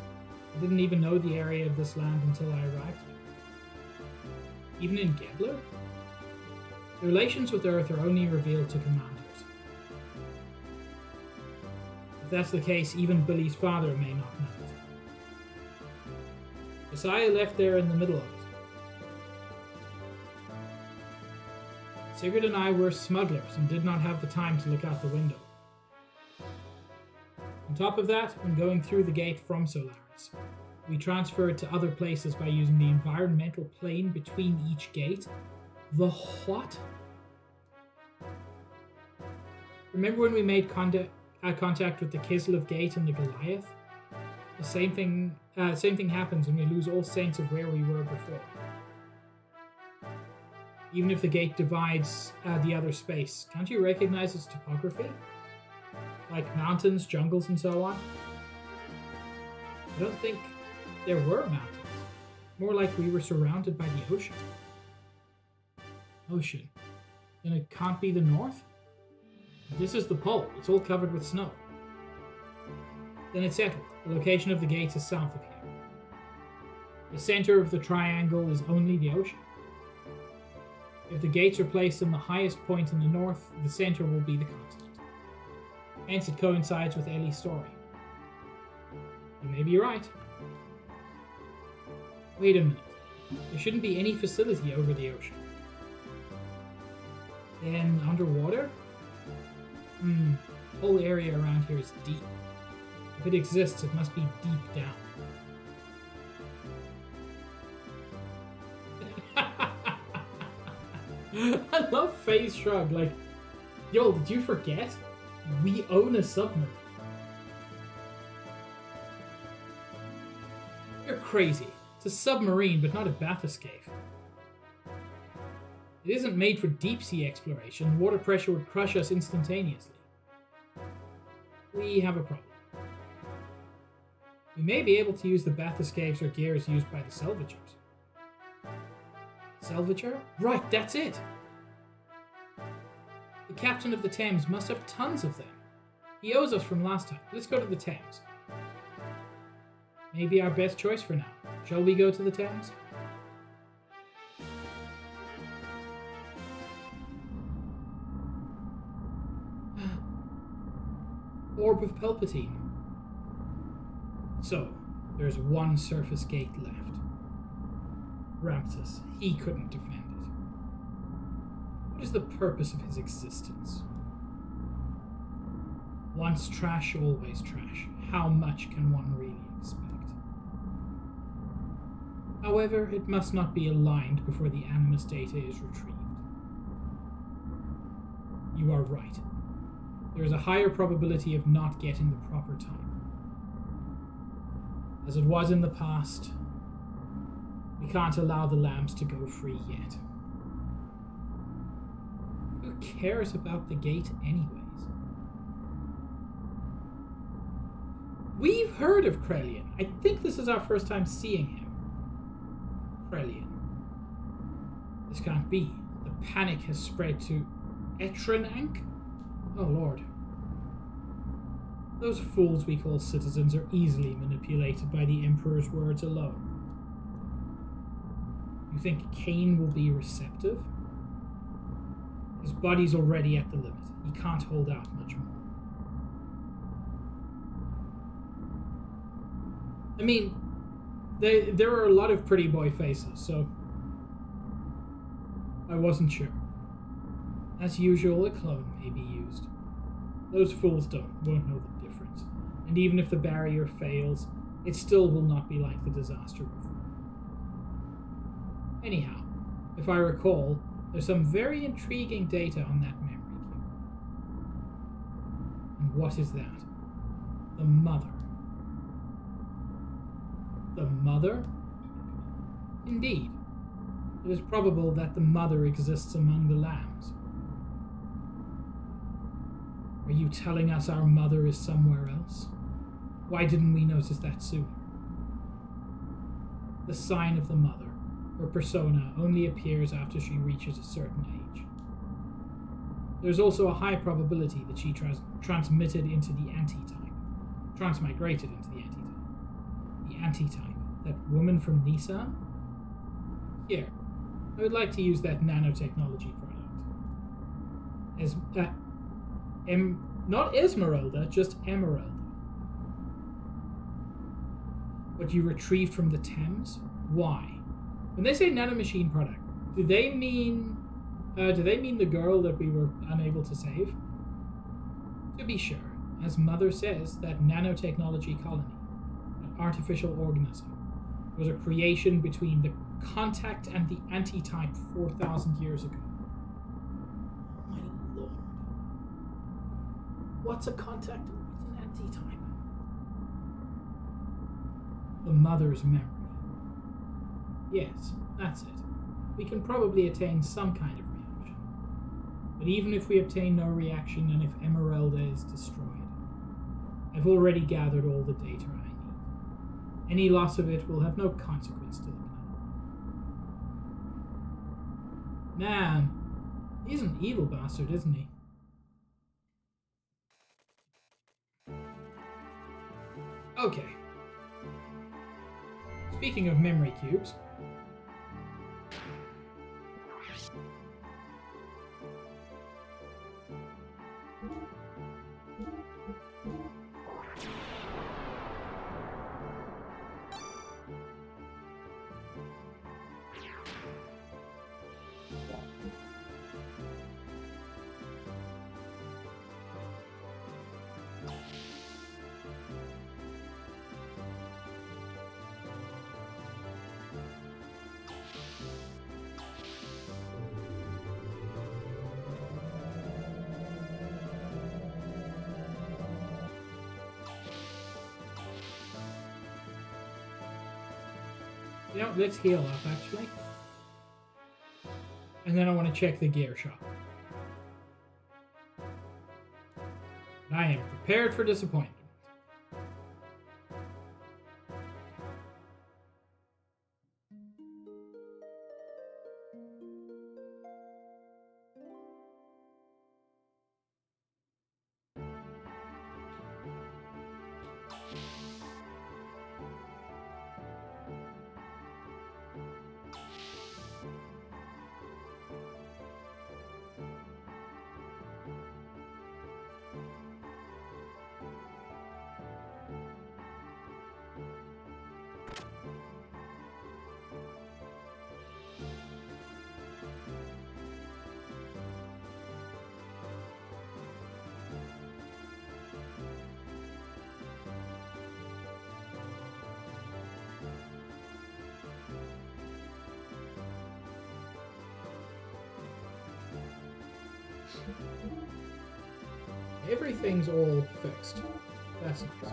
I didn't even know the area of this land until I arrived here. Even in Gebler? The relations with Earth are only revealed to commanders. If that's the case, even Billy's father may not know it. Messiah left there in the middle of it. Sigurd and I were smugglers and did not have the time to look out the window. On top of that, when going through the gate from Solaris, we transferred to other places by using the environmental plane between each gate. The what? Remember when we made contact with the Kislev Gate and the Goliath? The same thing happens when we lose all sense of where we were before. Even if the gate divides the other space, can't you recognize its topography? Like mountains, jungles, and so on? I don't think there were mountains. More like we were surrounded by the ocean. Ocean. Then it can't be the north? This is the pole. It's all covered with snow. Then it's settled. The location of the gates is south of here. The center of the triangle is only the ocean. If the gates are placed in the highest point in the north, the center will be the continent. Hence, it coincides with Ellie's story. You may be right. Wait a minute. There shouldn't be any facility over the ocean. Then underwater? The whole area around here is deep. If it exists, it must be deep down. I love Faye's shrug, like, yo, did you forget? We own a submarine. You're crazy. It's a submarine, but not a bathyscaphe. It isn't made for deep-sea exploration. Water pressure would crush us instantaneously. We have a problem. We may be able to use the bathyscaphes or gears used by the salvagers. Salvager? Right, that's it! The captain of the Thames must have tons of them. He owes us from last time. Let's go to the Thames. Maybe our best choice for now. Shall we go to the Thames? Orb of Palpatine. So, there's one surface gate left. Ramses, he couldn't defend it. What is the purpose of his existence? Once trash, always trash. How much can one really expect? However, it must not be aligned before the Animus data is retrieved. You are right. There is a higher probability of not getting the proper type. As it was in the past, we can't allow the lambs to go free yet. Who cares about the gate anyways? We've heard of Krelian. I think this is our first time seeing him. Krelian. This can't be. The panic has spread to Etrenank? Oh lord. Those fools we call citizens are easily manipulated by the Emperor's words alone. You think Cain will be receptive? His body's already at the limit. He can't hold out much more. I mean, there are a lot of pretty boy faces, so I wasn't sure. As usual, a clone may be used. Those fools won't know the difference. And even if the barrier fails, it still will not be like the disaster before. Anyhow, if I recall, there's some very intriguing data on that memory cube. And what is that? The mother. The mother? Indeed. It is probable that the mother exists among the lambs. Are you telling us our mother is somewhere else? Why didn't we notice that sooner? The sign of the mother, her persona, only appears after she reaches a certain age. There's also a high probability that she transmitted into the anti-type, transmigrated into the anti-type. The anti-type, that woman from Nissan? Here, I would like to use that nanotechnology product. Not Esmeralda, just Emerald. What you retrieved from the Thames? Why? When they say nanomachine product, do they mean the girl that we were unable to save? To be sure, as Mother says, that nanotechnology colony, that artificial organism, was a creation between the contact and the anti-type 4,000 years ago. Oh my lord. What's a contact and what's an anti-type? The mother's memory. Yes, that's it. We can probably attain some kind of reaction. But even if we obtain no reaction and if Emeralda is destroyed, I've already gathered all the data I need. Any loss of it will have no consequence to the planet. Man, he's an evil bastard, isn't he? Okay. Speaking of memory cubes. You know, let's heal up, actually. And then I want to check the gear shop. I am prepared for disappointment. Everything's all fixed. That's nice.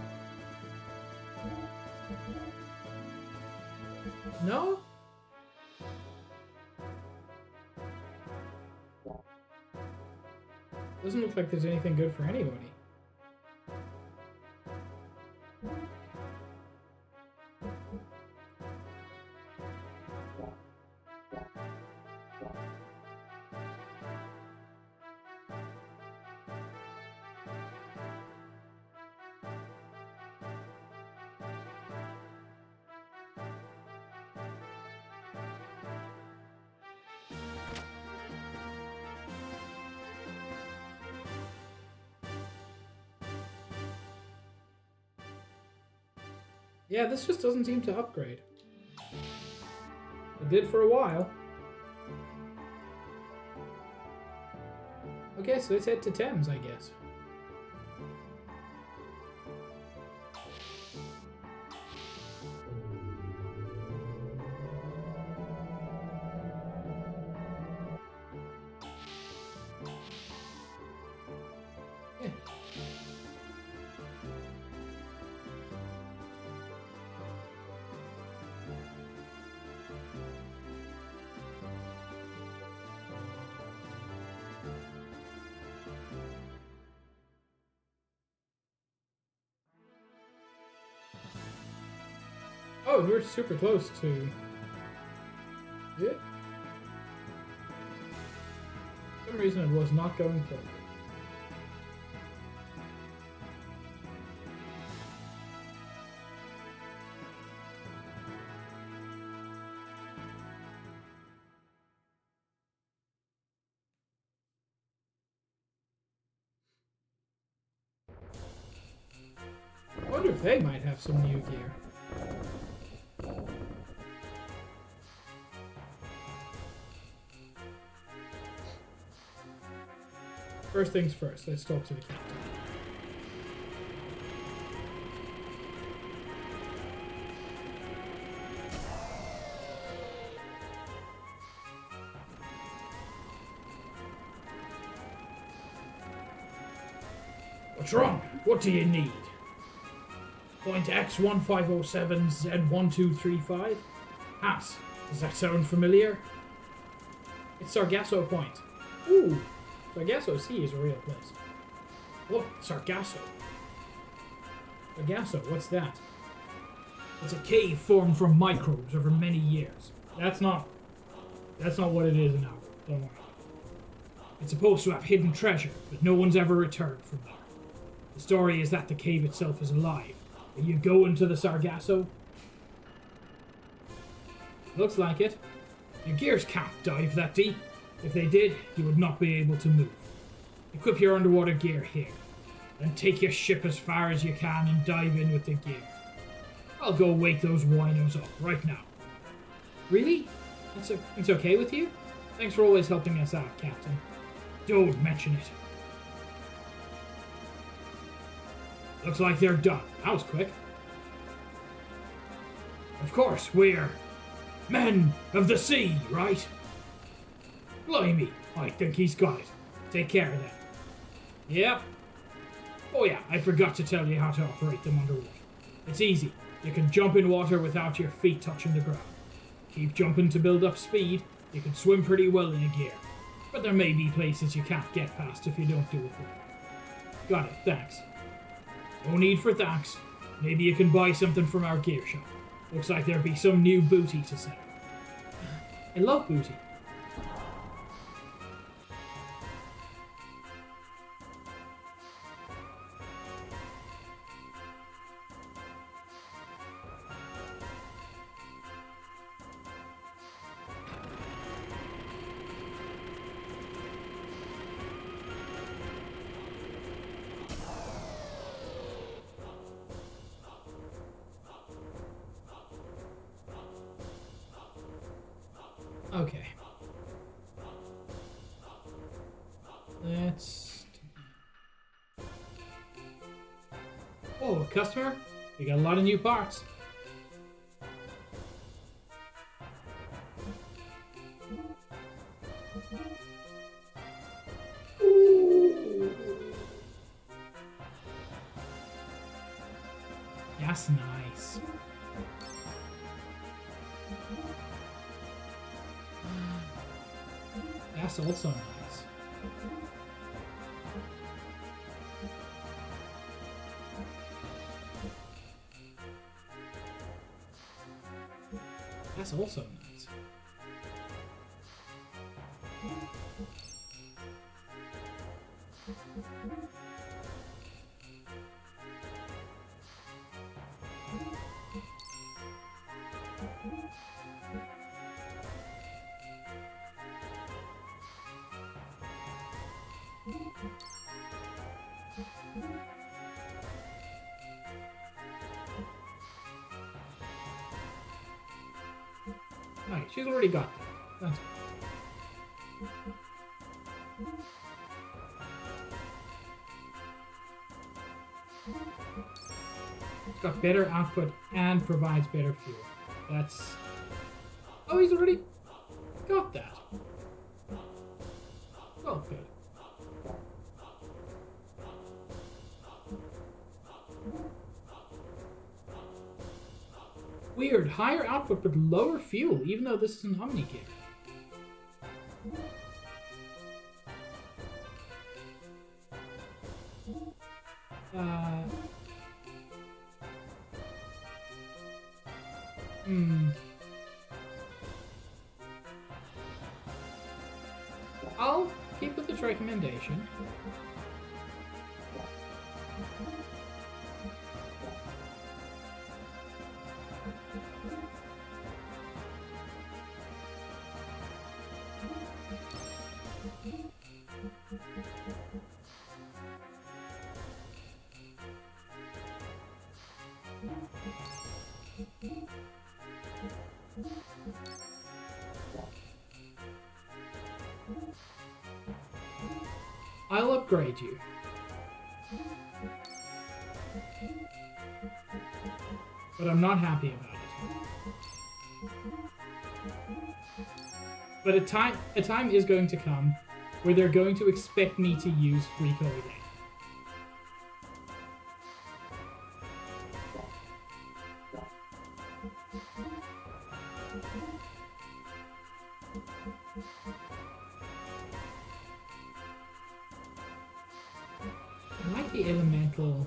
No? Doesn't look like there's anything good for anybody. Yeah, this just doesn't seem to upgrade. It did for a while. Okay, so let's head to Thames, I guess. Yeah. Oh, we're super close to it. For some reason it was not going forward. I wonder if they might have some new gear. First things first, let's talk to the captain. What's wrong? What do you need? Point X1507 Z1235? Hans, does that sound familiar? It's Sargasso Point. Ooh, Sargasso Sea is a real place. What? Sargasso? Sargasso, what's that? It's a cave formed from microbes over many years. That's not what it is now. Don't worry. It's supposed to have hidden treasure, but no one's ever returned from there. The story is that the cave itself is alive, Are you going to the Sargasso? Looks like it. Your gears can't dive that deep. If they did, you would not be able to move. Equip your underwater gear here. Then take your ship as far as you can and dive in with the gear. I'll go wake those winos up right now. Really? It's okay with you? Thanks for always helping us out, Captain. Don't mention it. Looks like they're done. That was quick. Of course, we're men of the sea, right? Blimey, I think he's got it. Take care of that. Yep. Oh yeah, I forgot to tell you how to operate them underwater. It's easy. You can jump in water without your feet touching the ground. Keep jumping to build up speed. You can swim pretty well in a gear. But there may be places you can't get past if you don't do it right. Got it, thanks. No need for thanks. Maybe you can buy something from our gear shop. Looks like there'd be some new booty to sell. I love booty. Okay. Let's... Oh, customer? We got a lot of new parts. Ooh. That's nice. That's also nice. That's also nice. Alright, she's already got that. That's it's got better output and provides better fuel. That's... Oh, he's already got that. Oh, good. Weird, higher output but lower fuel, even though this is an Omnigear. I'll keep with this recommendation. I'll upgrade you. But I'm not happy about it. But a time is going to come where they're going to expect me to use Rico again. I like the elemental.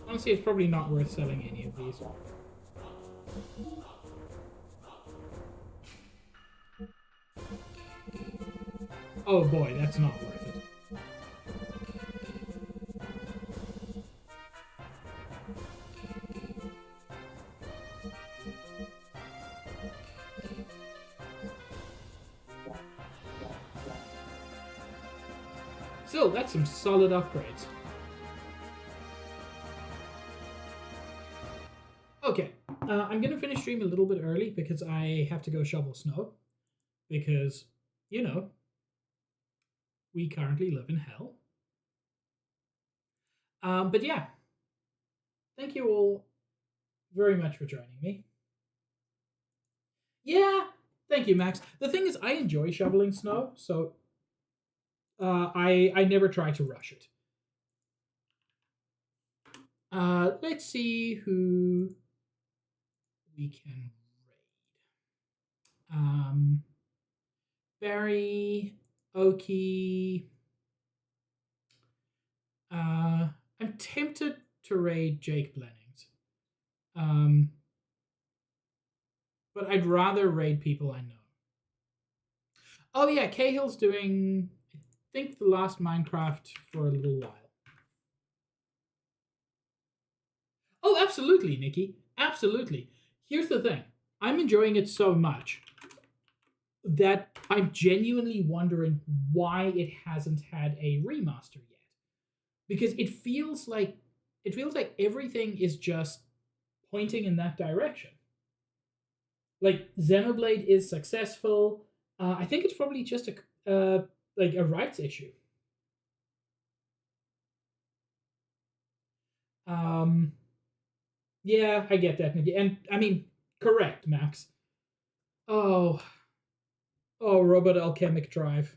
Honestly, it's probably not worth selling any of these. Oh boy, that's not worth it. Still, that's some solid upgrades. Okay, I'm gonna finish stream a little bit early because I have to go shovel snow. Because, you know, we currently live in hell. But yeah, thank you all very much for joining me. Yeah, thank you, Max. The thing is, I enjoy shoveling snow, so I never try to rush it. Let's see who we can raid. Barry, Oki. I'm tempted to raid Jake Blennings. But I'd rather raid people I know. Oh yeah, Cahill's doing, I think, the last Minecraft for a little while. Oh, absolutely, Nikki. Absolutely. Here's the thing. I'm enjoying it so much that I'm genuinely wondering why it hasn't had a remaster yet. Because it feels like everything is just pointing in that direction. Like Xenoblade is successful. I think it's probably just a rights issue. Um, yeah, I get that, Nikki, and I mean, correct, Max. Oh, oh, Robot Alchemic Drive.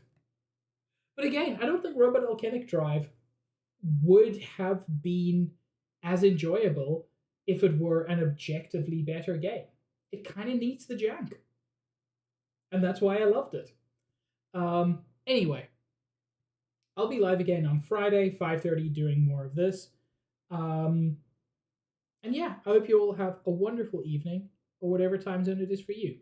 But again, I don't think Robot Alchemic Drive would have been as enjoyable if it were an objectively better game. It kind of needs the jank, and that's why I loved it. Anyway, I'll be live again on Friday, 5:30, doing more of this. And yeah, I hope you all have a wonderful evening, or whatever time zone it is for you.